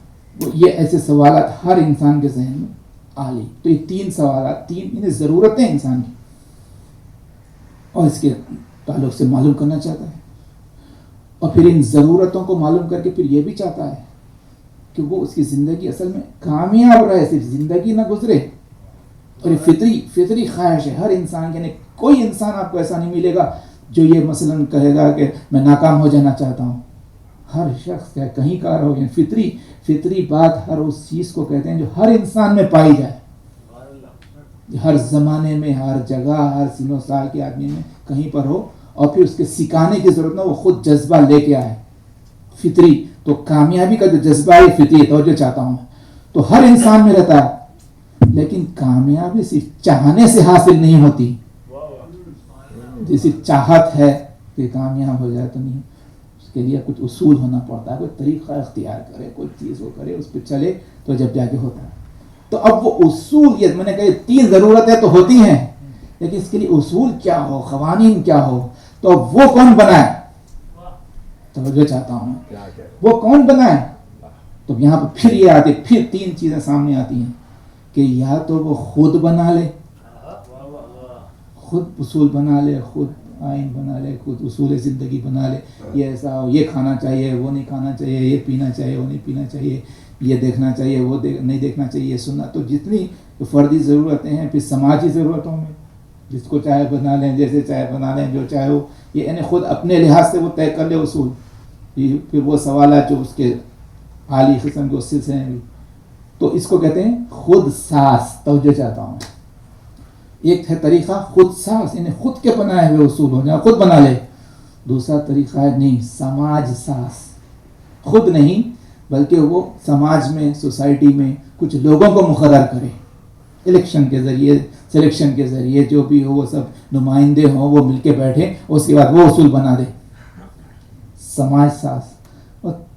یہ ایسے سوالات ہر انسان کے ذہن میں عالی. تو یہ 3 سوالات, 3 ضرورتیں انسان کی, اور اس کے تعلق سے معلوم کرنا چاہتا ہے. اور پھر ان ضرورتوں کو معلوم کر کے پھر یہ بھی چاہتا ہے کہ وہ اس کی زندگی اصل میں کامیاب رہے, صرف زندگی نہ گزرے. اور یہ فطری خواہش ہے ہر انسان کی. یعنی کوئی انسان آپ کو ایسا نہیں ملے گا جو یہ مثلاً کہے گا کہ میں ناکام ہو جانا چاہتا ہوں. ہر شخص کا کہیں کار ہو جائے, فطری بات ہر اس چیز کو کہتے ہیں جو ہر انسان میں پائی جائے, ہر زمانے میں, ہر جگہ, ہر سن و سال کے آدمی میں کہیں پر ہو, اور پھر اس کے سکھانے کی ضرورت نہ, وہ خود جذبہ لے کے آئے فطری. تو کامیابی کا جو جذبہ ہے فطری توجہ چاہتا ہوں, تو ہر انسان میں رہتا ہے. لیکن کامیابی صرف چاہنے سے حاصل نہیں ہوتی. جیسی چاہت ہے کہ کامیاب ہو جائے تو نہیں, اس کے لیے کچھ اصول ہونا پڑتا ہے, کوئی طریقہ اختیار کرے, کوئی چیز وہ کرے, اس پہ چلے تو جب جا کے ہوتا ہے. تو اب وہ اصول, یہ میں نے کہا 3 ضرورتیں تو ہوتی ہیں, لیکن اس کے لیے اصول کیا ہو, قوانین کیا ہو, تو اب وہ کون بنائے, توجہ چاہتا ہوں وہ کون بنائے. تو یہاں پہ پھر یہ آتے, پھر 3 چیزیں سامنے آتی ہیں کہ یا تو وہ خود بنا لے, خود اصول بنا لے, خود آئین بنا لے, خود اصول زندگی بنا لے. یہ ایسا ہو, یہ کھانا چاہیے, وہ نہیں کھانا چاہیے, یہ پینا چاہیے, وہ نہیں پینا چاہیے, یہ دیکھنا چاہیے, وہ نہیں دیکھنا چاہیے, یہ سننا. تو جتنی فردی ضرورتیں ہیں, پھر سماجی ضرورتوں میں جس کو چاہے بنا لیں, جیسے چاہے بنا لیں, جو چاہے ہو, یہ یعنی خود اپنے لحاظ سے وہ طے کر لے اصول. پھر وہ سوالات جو اس کے عالی قسم کے اس سلسلے ہیں, تو اس کو کہتے ہیں خود ساز. توجہ چاہتا ہوں, ایک ہے طریقہ خود ساز, یعنی خود کے بنائے ہوئے اصول ہو جائے, خود بنا لے. دوسرا طریقہ ہے نہیں, سماج ساز, خود نہیں بلکہ وہ سماج میں, سوسائٹی میں کچھ لوگوں کو مقرر کرے, الیکشن کے ذریعے, سلیکشن کے ذریعے, جو بھی ہو وہ سب نمائندے ہوں, وہ مل کے بیٹھے, اور اس کے بعد وہ اصول بنا دے, سماج ساز. اور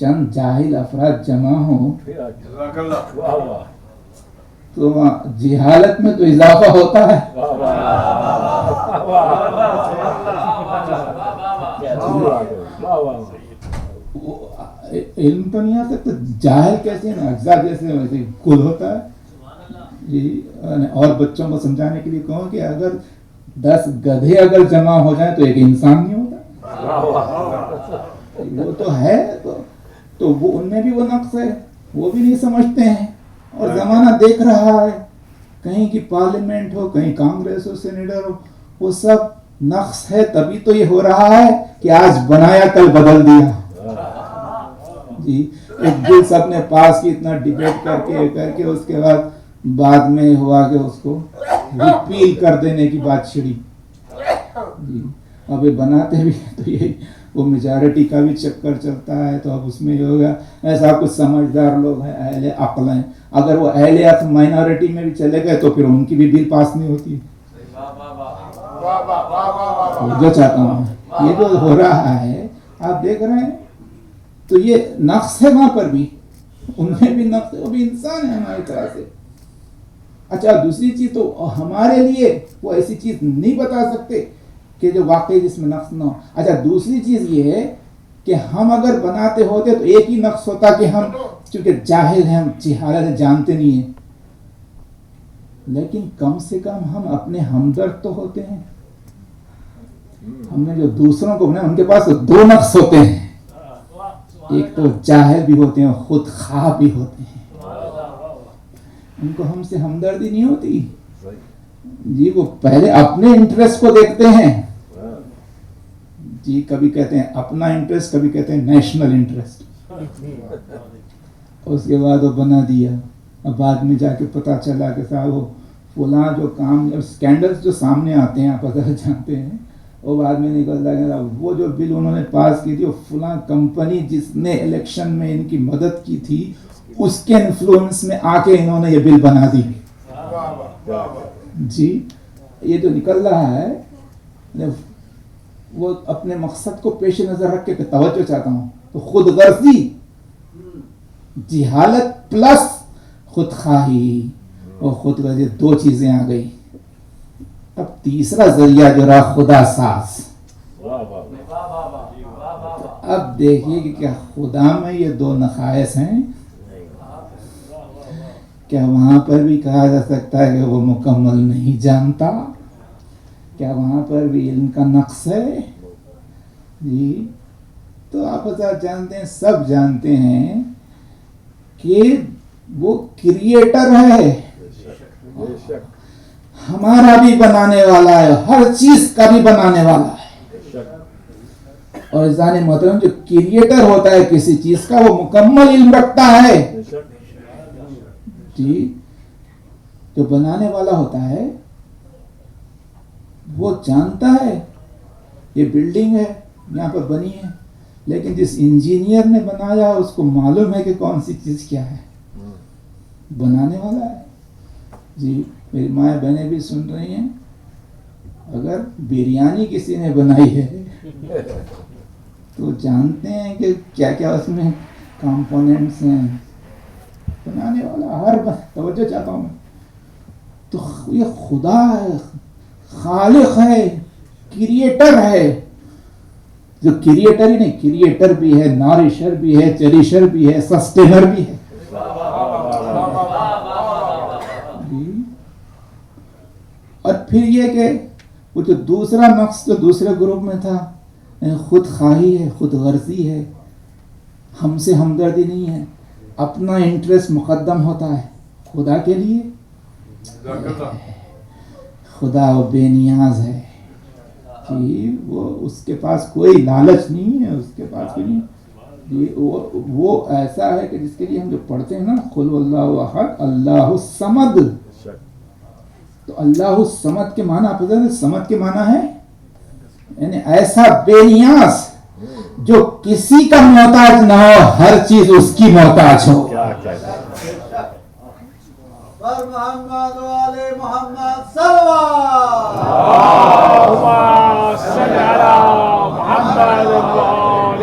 چند جاہل افراد جمع ہوں واہ واہ تو جہالت میں تو اضافہ ہوتا ہے. علم تو نہیں آ سکتا, جاہل کیسے نا اجزاء جیسے ویسے کل ہوتا ہے جی. اور بچوں کو سمجھانے کے لیے کہوں کہ اگر 10 گدھے اگر جمع ہو جائیں تو ایک انسان نہیں ہوتا. وہ تو ہے تو وہ ان میں بھی وہ نقص ہے, وہ بھی نہیں سمجھتے ہیں. اور زمانہ دیکھ رہا ہے, کہیں کی پارلیمنٹ ہو, کہیں کانگریس ہو, سینیٹر ہو, وہ سب نقص ہے. تبھی تو یہ ہو رہا ہے کہ آج بنایا کل بدل دیا جی. ایک بل سب نے پاس کی, اتنا ڈیبیٹ کر کے اس کے بعد میں ہوا کہ اس کو ریپیل کر دینے کی بات چھڑی جی. اب یہ بناتے بھی تو یہ وہ میجارٹی کا بھی چکر چلتا ہے. تو اب اس میں یہ ہوگا, ایسا کچھ سمجھدار لوگ ہیں, اہل عقل ہیں, اگر وہ اہل عقل مائنورٹی میں بھی چلے گئے تو پھر ان کی بھی بل پاس نہیں ہوتی. جو چاہتا ہوں یہ جو ہو رہا ہے آپ دیکھ رہے ہیں, تو یہ نقص ہے وہاں پر بھی, ان میں بھی نقص ہے, وہ بھی انسان ہے ہماری طرح سے. اچھا دوسری چیز تو ہمارے لیے وہ ایسی چیز نہیں بتا سکتے کہ جو واقعی جس میں نقص نہ ہو. اچھا دوسری چیز یہ ہے کہ ہم اگر بناتے ہوتے تو ایک ہی نقص ہوتا کہ ہم چونکہ جاہل ہیں, ہم جہالت جانتے نہیں ہیں, لیکن کم سے کم ہم اپنے ہمدرد تو ہوتے ہیں. ہم نے جو دوسروں کو بنایا ان کے پاس 2 نقص ہوتے ہیں, ایک تو جاہل بھی ہوتے ہیں, خود خواہ بھی ہوتے ہیں. ان کو ہم سے ہمدردی نہیں ہوتی جی. وہ پہلے اپنے انٹرسٹ کو دیکھتے ہیں جی. کبھی کہتے ہیں اپنا انٹرسٹ, کبھی کہتے ہیں نیشنل انٹرسٹ. اس کے بعد وہ بنا دیا. اب بعد میں جا کے پتا چلا کہ صاحب وہ فلاں جو کام, اسکینڈلز جو سامنے آتے ہیں آپ اگر جانتے ہیں, وہ بعد میں نکلتا ہے وہ جو بل انہوں نے پاس کی تھی, وہ فلاں کمپنی جس نے الیکشن میں ان کی مدد کی تھی اس کے انفلوئنس میں آ کے انہوں نے یہ بل بنا دی جی. یہ جو نکل رہا ہے وہ اپنے مقصد کو پیش نظر رکھ کے توجہ چاہتا ہوں, تو خود غرضی, جہالت پلس خود خواہی اور خود غرضی 2 چیزیں آ گئی. اب تیسرا ذریعہ جو رہا خدا ساز. اب دیکھیے کہ کیا خدا میں یہ 2 نقائص ہیں. کیا وہاں پر بھی کہا جا سکتا ہے کہ وہ مکمل نہیں جانتا؟ کیا وہاں پر بھی علم کا نقص ہے جی؟ تو آپ جانتے ہیں, سب جانتے ہیں کہ وہ کریٹر ہے, ہمارا بھی بنانے والا ہے, ہر چیز کا بھی بنانے والا ہے. اور ذہن محترم جو کریٹر ہوتا ہے کسی چیز کا, وہ مکمل علم رکھتا ہے جی. جو بنانے والا ہوتا ہے وہ جانتا ہے یہ بلڈنگ ہے یہاں پر بنی ہے, لیکن جس انجینئر نے بنایا اس کو معلوم ہے کہ کون سی چیز کیا ہے, بنانے والا ہے جی. میری ماں بہنیں بھی سن رہی ہیں, اگر بریانی کسی نے بنائی ہے تو جانتے ہیں کہ کیا کیا اس میں کمپوننٹس ہیں, بنانے والا ہر توجہ چاہتا ہوں. تو یہ خدا ہے, خالق ہے, کریٹر ہے. جو کریٹر ہی نہیں, کریٹر بھی ہے, نارشر بھی ہے, چریشر بھی ہے, سسٹینر بھی ہے. اور پھر یہ کہ وہ جو دوسرا نقص جو دوسرے گروپ میں تھا, خود خواہی ہے, خود غرضی ہے, ہم سے ہمدردی نہیں ہے, اپنا انٹرسٹ مقدم ہوتا ہے خدا کے لیے. خدا وہ بے نیاز ہے کہ وہ اس کے پاس کوئی لالچ نہیں ہے, اس کے پاس کوئی نہیں. وہ ایسا ہے کہ جس کے لیے ہم جو پڑھتے ہیں نا, قل اللہ احد اللہ الصمد, تو اللہ الصمد کے معنی آپ پتہ ہے, صمد کے معنی ہے یعنی ایسا بے نیاز جو کسی کا محتاج نہ ہو, ہر چیز اس کی محتاج ہو. محمد والے محمد صلوات اللهم صل على محمد وآل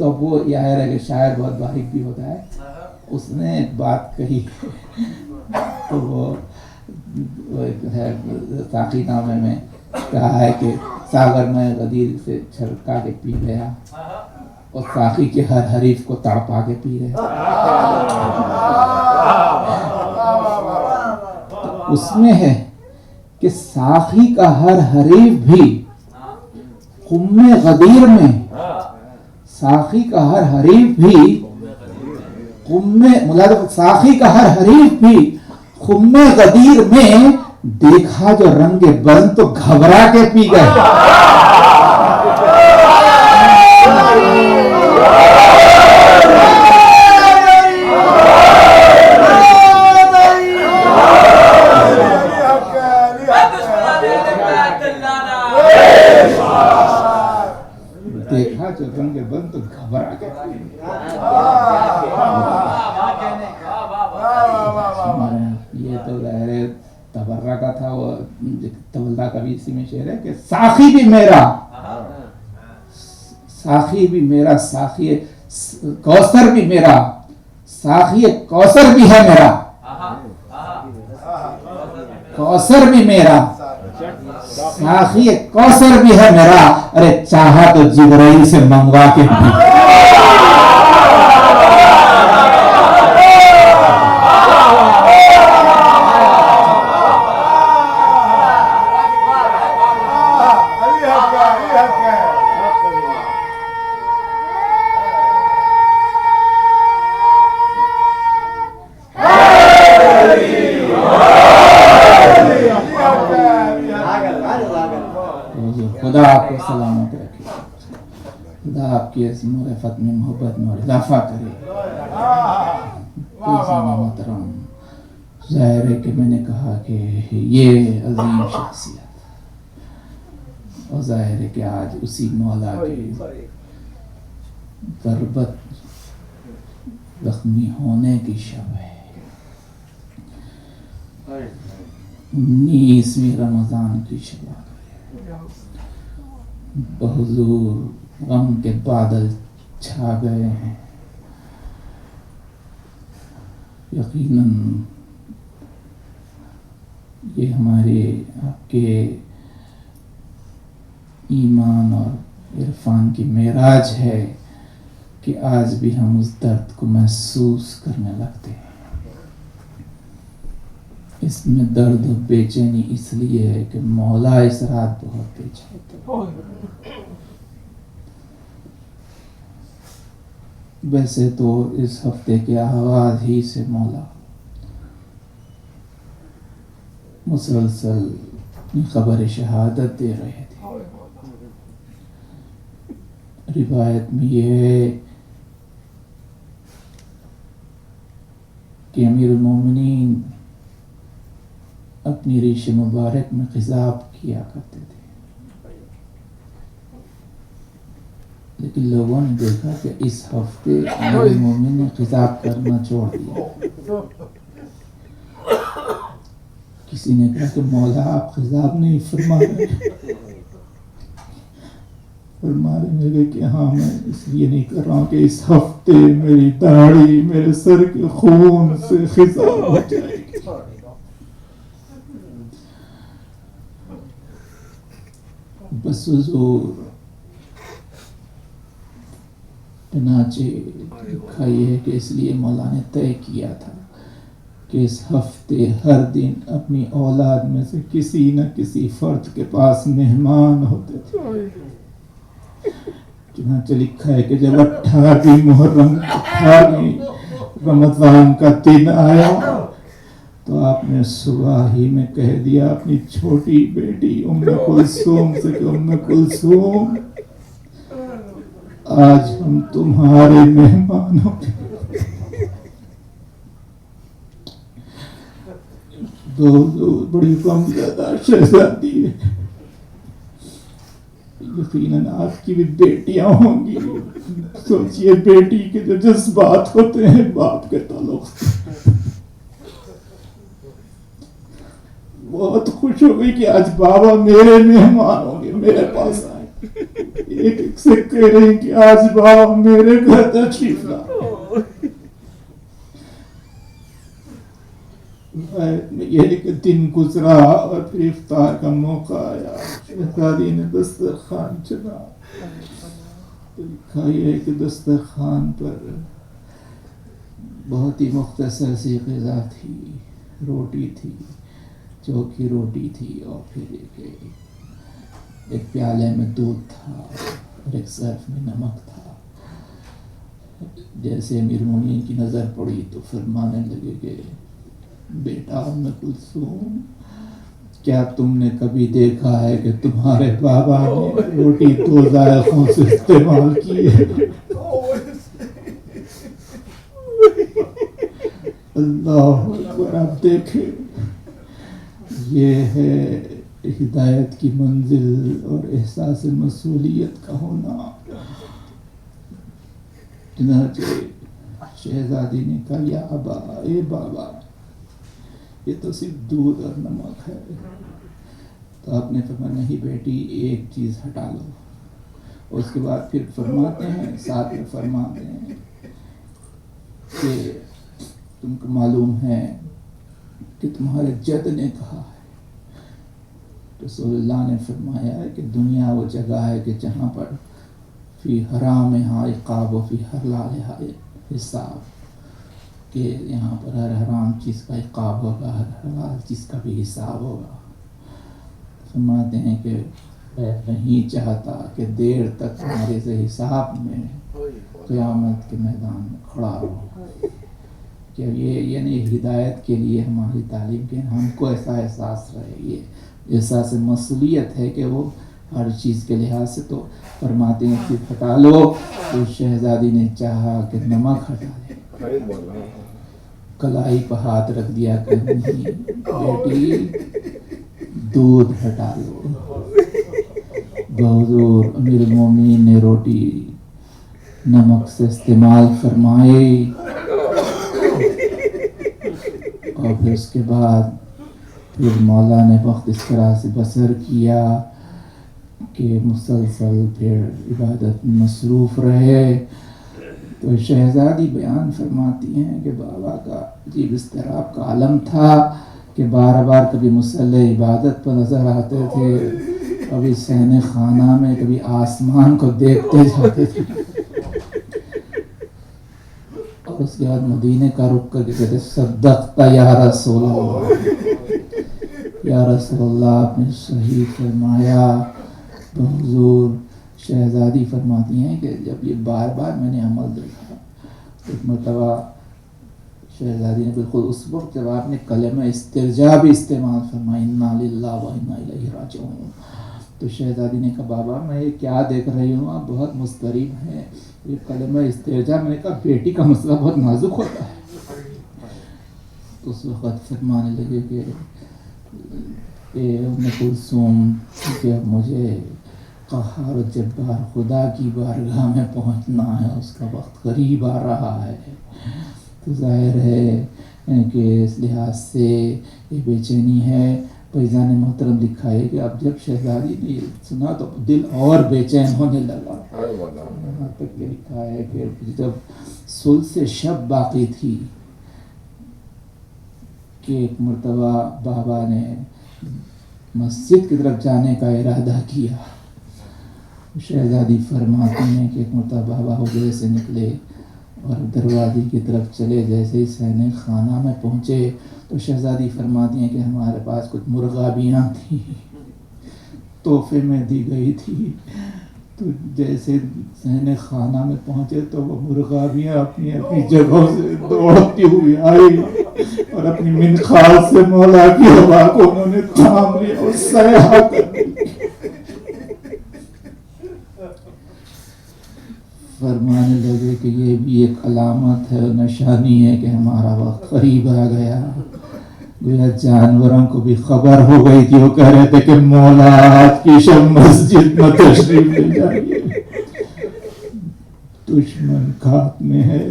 تو وہ ظاہر ہے کہ شاعر بہت باریک بھی ہوتا ہے، اس نے ایک بات کہی تو وہ ہے ساقی نامے میں کہا ہے کہ ساغر میں غدیر سے چھلکا کے پی گیا اور ساقی کے ہر حریف کو تڑپا کے پی گیا۔ تو اس میں ہے کہ ساقی کا ہر حریف بھی خم غدیر میں، ساقی کا ہر حریف بھی ساقی کا ہر حریف بھی خم غدیر میں دیکھا جو رنگ بند تو گھبرا کے پی گئے۔ دیکھا جو رنگ بند تو گھبرا کے پی گئے۔ یہ تو ظاہر ہے تبرہ کا تھا، وہ تولہ کا بھی اسی میں شعر ہے کہ ساقی بھی میرا، ساقی بھی میرا، ساقی کوثر بھی میرا، ساقی کوثر بھی ہے میرا، کوثر بھی میرا، ساقی کوثر بھی ہے میرا، ارے چاہا تو جبرائیل سے منگوا کے خدا آپ کو سلامت رکھے، خدا آپ کی اس معرفت میں محبت میں اضافہ کرے۔ محترم، ظاہر ہے کہ میں نے کہا کہ یہ عظیم شخصیت، اور ظاہر ہے کہ آج اسی مولا کے ضربت زخمی ہونے کی شب ہے، 19ویں رمضان کی شب ہے، بحضور غم کے بادل چھا گئے ہیں۔ یقیناً یہ ہمارے آپ کے ایمان اور عرفان کی معراج ہے کہ آج بھی ہم اس درد کو محسوس کرنے لگتے ہیں۔ اس میں درد و بے چینی اس لیے ہے کہ مولا اس رات بہت بے چین ہے۔ ویسے تو اس ہفتے کے آغاز ہی سے مولا مسلسل اپنی خبر شہادت دے رہے تھے۔ روایت میں یہ ہے کہ امیر المومنین اپنی ریش مبارک میں خضاب کیا کرتے تھے، لیکن لوگوں نے دیکھا کہ اس ہفتے امیر المومنین نے خضاب کرنا چھوڑ دیا۔ کسی نے کہا کہ مولا آپ خضاب نہیں فرما رہے، فرمانے لگے کہ ہاں میں اس لیے نہیں کر رہا ہوں کہ اس ہفتے میری داڑھی میرے سر کے خون سے خضاب ہو جائے گی۔ بس حضور چنانچہ لکھا یہ ہے کہ اس لیے مولا نے طے کیا تھا کہ اس ہفتے ہر دن اپنی اولاد میں سے کسی نہ کسی فرد کے پاس مہمان ہوتے تھے۔ چنانچہ لکھا ہے کہ جب 18 محرم 18 رمضان کا دن آیا تو آپ نے صبح ہی میں کہہ دیا اپنی چھوٹی بیٹی ام کلثوم سے کہ ام کلثوم آج ہم تمہارے مہمان ہوں گے۔ دو بڑی غمزدہ شہزادی ہے، یقیناً آپ کی بھی بیٹیاں ہوں گی۔ سوچئے بیٹی کے جو جذبات ہوتے ہیں باپ کے تعلق سے۔ بہت خوش ہو گئی کہ آج بابا میرے مہمان ہوں گے، میرے پاس آئے۔ ایک ایک سے کہہ رہے ہیں کہ آج باپ میرے گھر تشریف لاؤ. یہ کہ دن گزرا اور پھر افطار کا موقع آیا. شہزادی نے دسترخوان چلا تو لکھا یہ کہ دسترخوان پر بہت ہی مختصر سی غذا تھی. روٹی تھی، چوکھی روٹی تھی، اور پھر ایک پیالے میں دودھ تھا اور ایک ظرف میں نمک تھا. جیسے امیر المومنین کی نظر پڑی تو فرمانے لگے کہ بیٹا ام کلثوم، کیا تم نے کبھی دیکھا ہے کہ تمہارے بابا نے روٹی دو ذائقوں سے استعمال کی ہے؟ اللہ اکبر. آپ دیکھیں، یہ ہے ہدایت کی منزل اور احساس مسئولیت کا ہونا. چنانچہ شہزادی نے کہا یا ابا، اے بابا، یہ تو صرف دودھ اور نمک ہے. تو آپ نے فرمایا نہیں بیٹی، ایک چیز ہٹا لو. اس کے بعد پھر فرماتے ہیں، ساتھ میں فرماتے ہیں کہ تم کو معلوم ہے کہ تمہارے جد نے کہا ہے. رسول اللہ نے فرمایا ہے کہ دنیا وہ جگہ ہے کہ جہاں پر فی حرام ہا عقاب و فی حلال ہا حساب، کہ یہاں پر ہر حرام چیز کا عقاب ہوگا، ہر حلال چیز کا بھی حساب ہوگا. فرماتے ہیں کہ میں نہیں چاہتا کہ دیر تک ہمارے سے حساب میں قیامت کے میدان میں کھڑا ہوں. کہ یہ یعنی ہدایت کے لیے ہماری تعلیم کے ہم کو ایسا احساس رہے، یہ احساس مسئولیت ہے کہ وہ ہر چیز کے لحاظ سے. تو فرماتے ہیں کہ ہٹا لو. تو شہزادی نے چاہا کہ نمک ہٹا لے، کلائی پہ ہاتھ رکھ دیا کہ نہیں بیٹی، دودھ ہٹا لو. حضور امیر المومنین نے روٹی نمک سے استعمال فرمائی، اور پھر اس کے بعد پھر مولا نے وقت اس طرح سے بسر کیا کہ مسلسل پھر عبادت میں مصروف رہے. تو شہزادی بیان فرماتی ہیں کہ بابا کا عجیب اضطراب کا عالم تھا کہ بار بار کبھی مصلی عبادت پر نظر آتے تھے، کبھی صحن خانہ میں، کبھی آسمان کو دیکھتے جاتے تھے. اور اس کے بعد مدینے کا رخ کر کے کہتے صدقت یا رسول اللہ، یا رسول اللہ آپ نے صحیح فرمایا. تو حضور شہزادی فرماتی ہیں کہ جب یہ بار بار میں نے عمل دیکھا، ایک مرتبہ شہزادی نے بالکل اس وقت جب آپ نے کلمہ استرجاع بھی استعمال فرمایا انا للہ و انا الیہ راجعون، تو شہزادی نے کہا بابا میں یہ کیا دیکھ رہی ہوں، آپ بہت مضطرب ہیں. یہ کلمہ استرجاع، میں نے کہا بیٹی کا مسئلہ بہت نازک ہوتا ہے. تو اس وقت فرمانے لگے کہ ام کلثوم کہ مجھے قہار و جبار خدا کی بارگاہ میں پہنچنا ہے، اس کا وقت قریب آ رہا ہے. تو ظاہر ہے کہ اس لحاظ سے یہ بے چینی ہے. فیضان محترم لکھا ہے کہ اب جب شہزادی نے یہ سنا تو دل اور بے چین ہونے لگا. یہاں تک یہ لکھا ہے کہ جب ثلث شب باقی تھی کہ ایک مرتبہ بابا نے مسجد کی طرف جانے کا ارادہ کیا. شہزادی فرماتی ہیں کہ ایک مرتبہ بابا حجرے سے نکلے اور دروازے کی طرف چلے، جیسے ہی صحن خانہ میں پہنچے تو شہزادی فرماتی ہیں کہ ہمارے پاس کچھ مرغابیاں تھیں، تحفے میں دی گئی تھی. تو جیسے صحن خانہ میں پہنچے تو وہ مرغابیاں اپنی اپنی جگہوں سے دوڑتی ہوئی آئی اور اپنی منخال سے مولا کی ہوا کو انہوں نے تھام لیا اور سیاح کر دی. فرمانے لگے کہ یہ بھی ایک علامت ہے، نشانی ہے کہ ہمارا وقت قریب آ گیا. گویا جانوروں کو بھی خبر ہو گئی تھی، وہ کہہ رہے تھے کہ مولا آج کی شب مسجد میں تشریف لے جائیے، دشمن کھات میں ہے.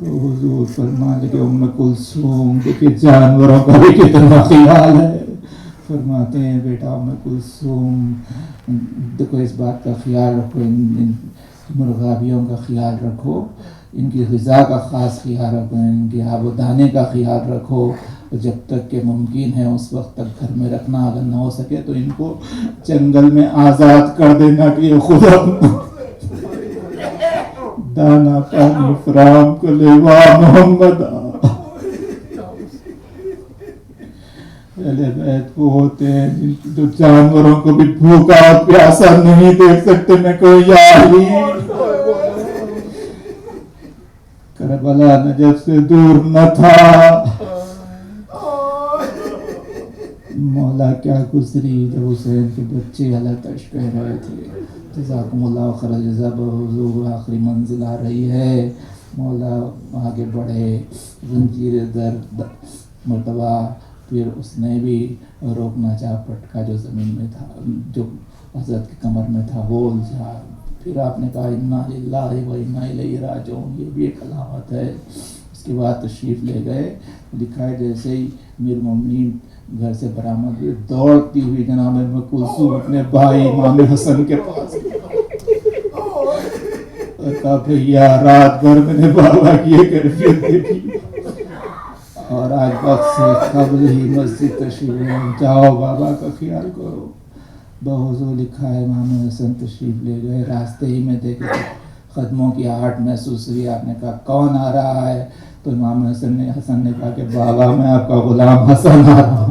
تو حضور فرمانے لگے ام کلثوم دیکھیں جانوروں کا بھی کتنا خیال ہے. فرماتے ہیں بیٹا ام کلثوم دیکھو اس بات کا خیال رکھو، ان مرغابیوں کا خیال رکھو، ان کی غذا کا خاص خیال رکھو، ان کے آب و دانے کا خیال رکھو، جب تک کہ ممکن ہے اس وقت تک گھر میں رکھنا، اگر نہ ہو سکے تو ان کو جنگل میں آزاد کر دینا کہ یہ خود اپنا دانا پانی فراہم کر لے۔ واہ محمد اہل بیت وہ ہوتے ہیں جو جانوروں کو بھی بھوکا اور پیاسا نہیں دیکھ سکتے۔ میں کوئی یاری کربلا نجف سے دور نہ تھا، مولا کیا گزری جب حسین کے بچے التش کہہ رہے تھے جزاکم اللہ خیر جزا بحضور، آخری منزل آ رہی ہے، مولا آگے بڑھے، زنجیر در مرتبہ، پھر اس نے بھی روکنا چاہا، پٹکا جو زمین میں تھا، جو حضرت کی کمر میں تھا وہ الجھا، پھر آپ نے کہا انا للہ و انا الیہ راجعون، یہ بھی ایک علامت ہے۔ اس کے بعد تشریف لے گئے، لکھا ہے جیسے ہی امیر المومنین گھر سے برآمد ہوئے، دوڑتی ہوئی جناب ام کلثوم اپنے بھائی امام حسن کے پاس اور کہا بھیا رات بھر میں نے بابا کی یہ کیفیت دیکھی اور آج وقت سے قبل ہی مسجد تشریف لے جاؤ، بابا کا خیال کرو۔ بحضور لکھا ہے امام حسن تشریف لے گئے، راستے ہی میں دیکھے قدموں کی آہٹ محسوس ہوئی، آپ نے کہا کون آ رہا ہے؟ تو امام حسن نے کہا کہ بابا میں آپ کا غلام حسن آ رہا ہوں۔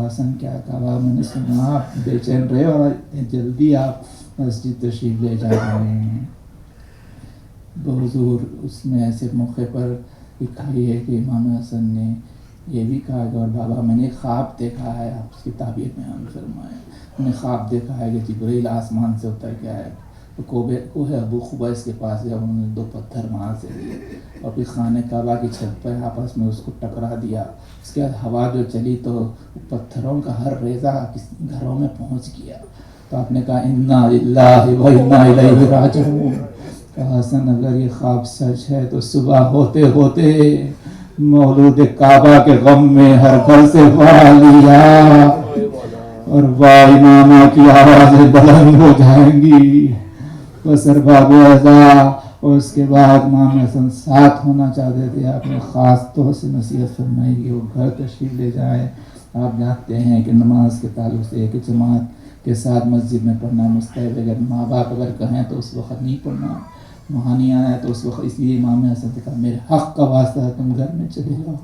حسن کیا کہا؟ میں نے سنا آپ بے چین رہے اور جلدی آپ مسجد تشریف لے جا رہے ہیں۔ بحضور اس میں ایسے موقع پر لکھائی ہے کہ امام حسن نے یہ بھی کہا کہ اور بابا میں نے خواب دیکھا ہے، آپ اس کی تعبیر بیان فرمائیں، میں نے خواب دیکھا ہے کہ جبریل آسمان سے اتر کے آیا، تو کوہ ابو قبیس کے پاس گیا، انہوں نے 2 پتھر وہاں سے لیے اور پھر خانہ کعبہ کی چھت پر آپس میں اس کو ٹکرا دیا۔ اس کے بعد ہوا جو چلی تو پتھروں کا ہر ریزہ گھروں میں پہنچ گیا، تو آپ نے کہا انا للہ و انا الیہ راجعون۔ کہا حسن اگر یہ خواب سچ ہے تو صبح ہوتے ہوتے مولود کعبہ کے غم میں ہر گھر سے واہ لیا اور واہ امامہ کی آوازیں بلند ہو جائیں گی، بس ارباب اعضاء۔ اور اس کے بعد امام حسن ساتھ ہونا چاہتے تھے، آپ نے خاص طور سے نصیحت فرمائی کہ وہ گھر تشریف لے جائیں۔ آپ جانتے ہیں کہ نماز کے تعلق سے ایک جماعت کے ساتھ مسجد میں پڑھنا مستحب ہے، اگر ماں باپ اگر کہیں تو اس وقت نہیں پڑھنا، وہاں نہیں آنا ہے تو اس وقت، اس لیے امام حسن نے کہا میرے حق کا واسطہ ہے تم گھر میں چلے جاؤ۔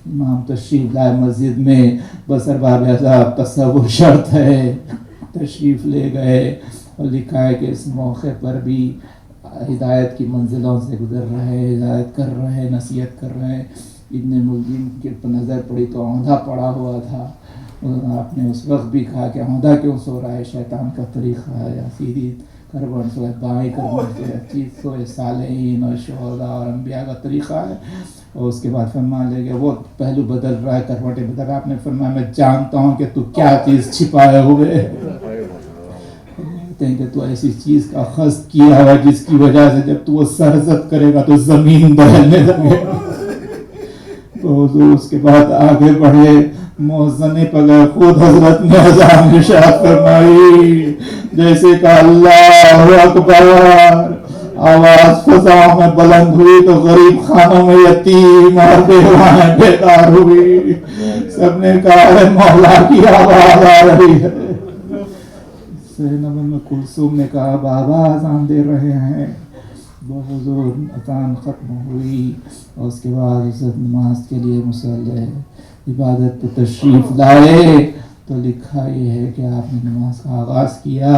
امام تشریف لائے مسجد میں، بس ارباب اعضاء تصور شرط ہے، تشریف لے گئے اور لکھا ہے کہ اس موقع پر بھی ہدایت کی منزلوں سے گزر رہے، ہدایت کر رہے، نصیحت کر رہے۔ ابن ملجم کی نظر پڑی تو اوندھا پڑا ہوا تھا، آپ نے اس وقت بھی کہا کہ اوندھا کیوں سو رہا ہے، شیطان کا طریقہ ہے، یا سیدھی کروٹ سوئے بائیں کروٹ سے 25 صالحین اور شہداء اور انبیاء کا طریقہ ہے۔ اور اس کے بعد فرمان لے گیا وہ پہلو بدل رہا ہے، کروٹیں بدل رہا ہے، آپ نے فرمایا میں جانتا ہوں کہ تو کیا چیز چھپائے ہوئے ہیں کہ تو ایسی چیز کا قصد کیا ہے جس کی وجہ سے جب تو وہ سرزد کرے گا تو زمین دہلنے لگے گا۔ تو حضور اس کے بعد آگے بڑھے، مؤذن پگہ خود حضرت نے اذان ارشاد فرمائی، جیسے کہ اللہ اکبر آواز فضاؤں میں بلند ہوئی تو غریب خانوں میں یتیم اور بیوائیں بیدار ہوئی، سب نے کہا مولا کی آواز آ رہی ہے۔ ام کلثوم نے کہا بابا اذان دے رہے ہیں۔ بحضور اذان ختم ہوئی اور اس کے بعد حضرت نماز کے لیے مصلی عبادت پہ تشریف لائے تو لکھا یہ ہے کہ آپ نے نماز کا آغاز کیا،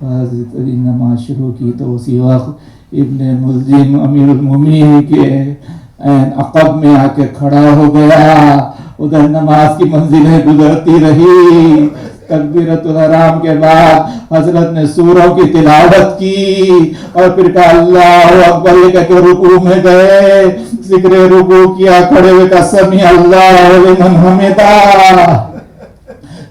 حضرت نماز شروع کی تو اسی وقت ابن ملجم امیر المومنین کے عین عقب میں آ کے کھڑا ہو گیا، ادھر نماز کی منزلیں گزرتی رہی۔ تکبیرۃ الحرام کے بعد حضرت نے سوروں کی تلاوت کی اور پھر کہا اللہ اکبر، یہ کہہ کے رکوع میں گئے، ذکر رکوع کیا، کھڑے ہوئے کہا سمیع اللہ لمن حمدہ،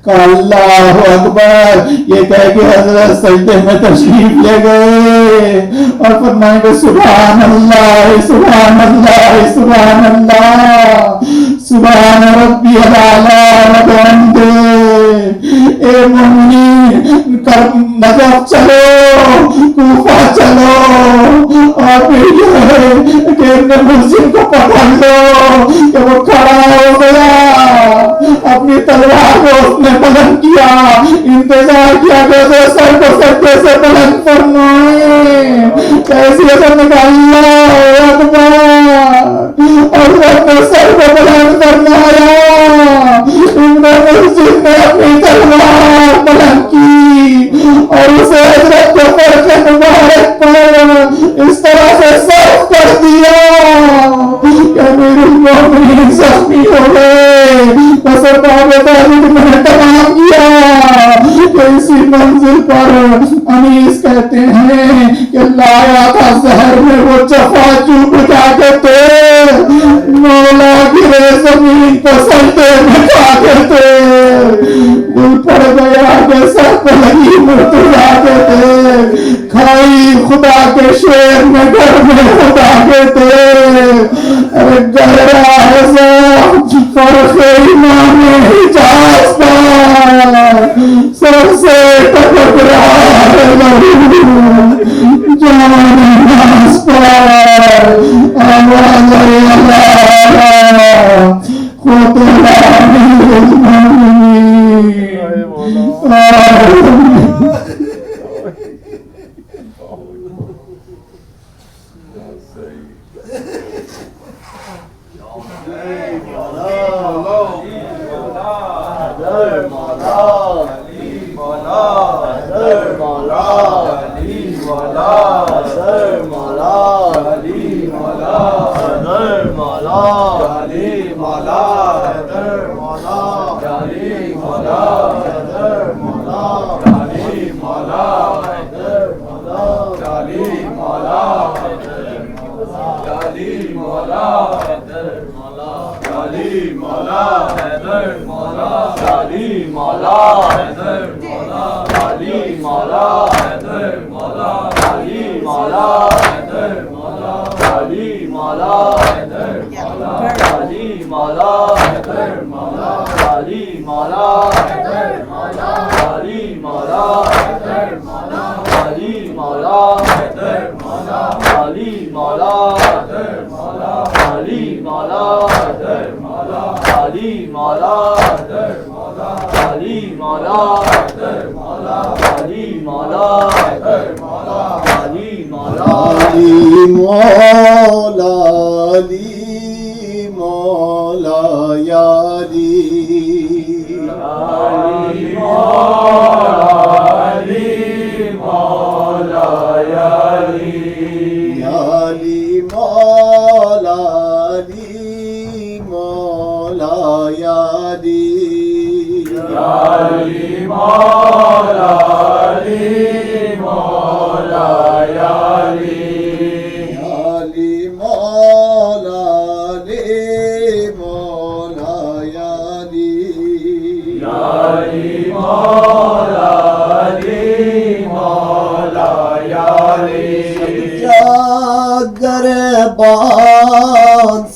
کہا اللہ اکبر، یہ کہہ کے حضرت سجدے میں تشریف لے گئے اور فرمائیں کہ سبحان اللہ سبحان اللہ سبحان اللہ سبحان ربی الاعلی و بحمدہ. اے مومنین نجف چلو، کوفہ چلو، اور پھر جو ہے کہ ابن ملجم کو پکڑ لو کہ وہ کھڑا ہو گیا، اپنی تلوار کو اس نے بلند کیا، انتظار کیا کہ سر کو سجدے سے بلند فرمائے. کیسی حضرت نے کہا اللہ اکبر، حضرت نے سر کو بلند فرمایا. ابن ملجم نے اپنی تلوار بلند کی اور اسے حضرت کو فرق مبارک پر اس طرح سے صرف کر دیا کہ امیر المومنین زخمی ہو گئے. بس طالب نے تمام کیا کہ اسی منزل پر انیس کہتے ہیں کہ لایا تھا زہر میں وہ جفا چوب جا کے تیل، مولا گرے زمین پر سجدے میں جا کے تیل، دل پڑ گیا کہ سر پہ لگی مرتضا کے تیل، کھائی خدا کے شیر میں گھر میں خدا کے تیل. ارے گہرا ہے فرق امام حجاز پر، سر سے ٹپک رہا ہے لہو جان ناز پر. آواز اللہ خود امیر المومنین.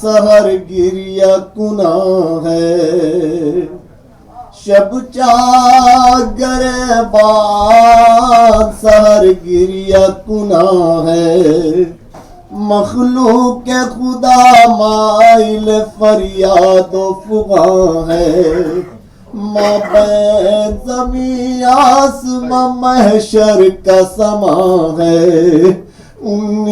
سحر گریا کنا ہے، شب چاگر باد سحر گریا کنا ہے، مخلوق خدا مائل فریاد و فغاں ہے، مابین زمین آسمان محشر کا سما ہے.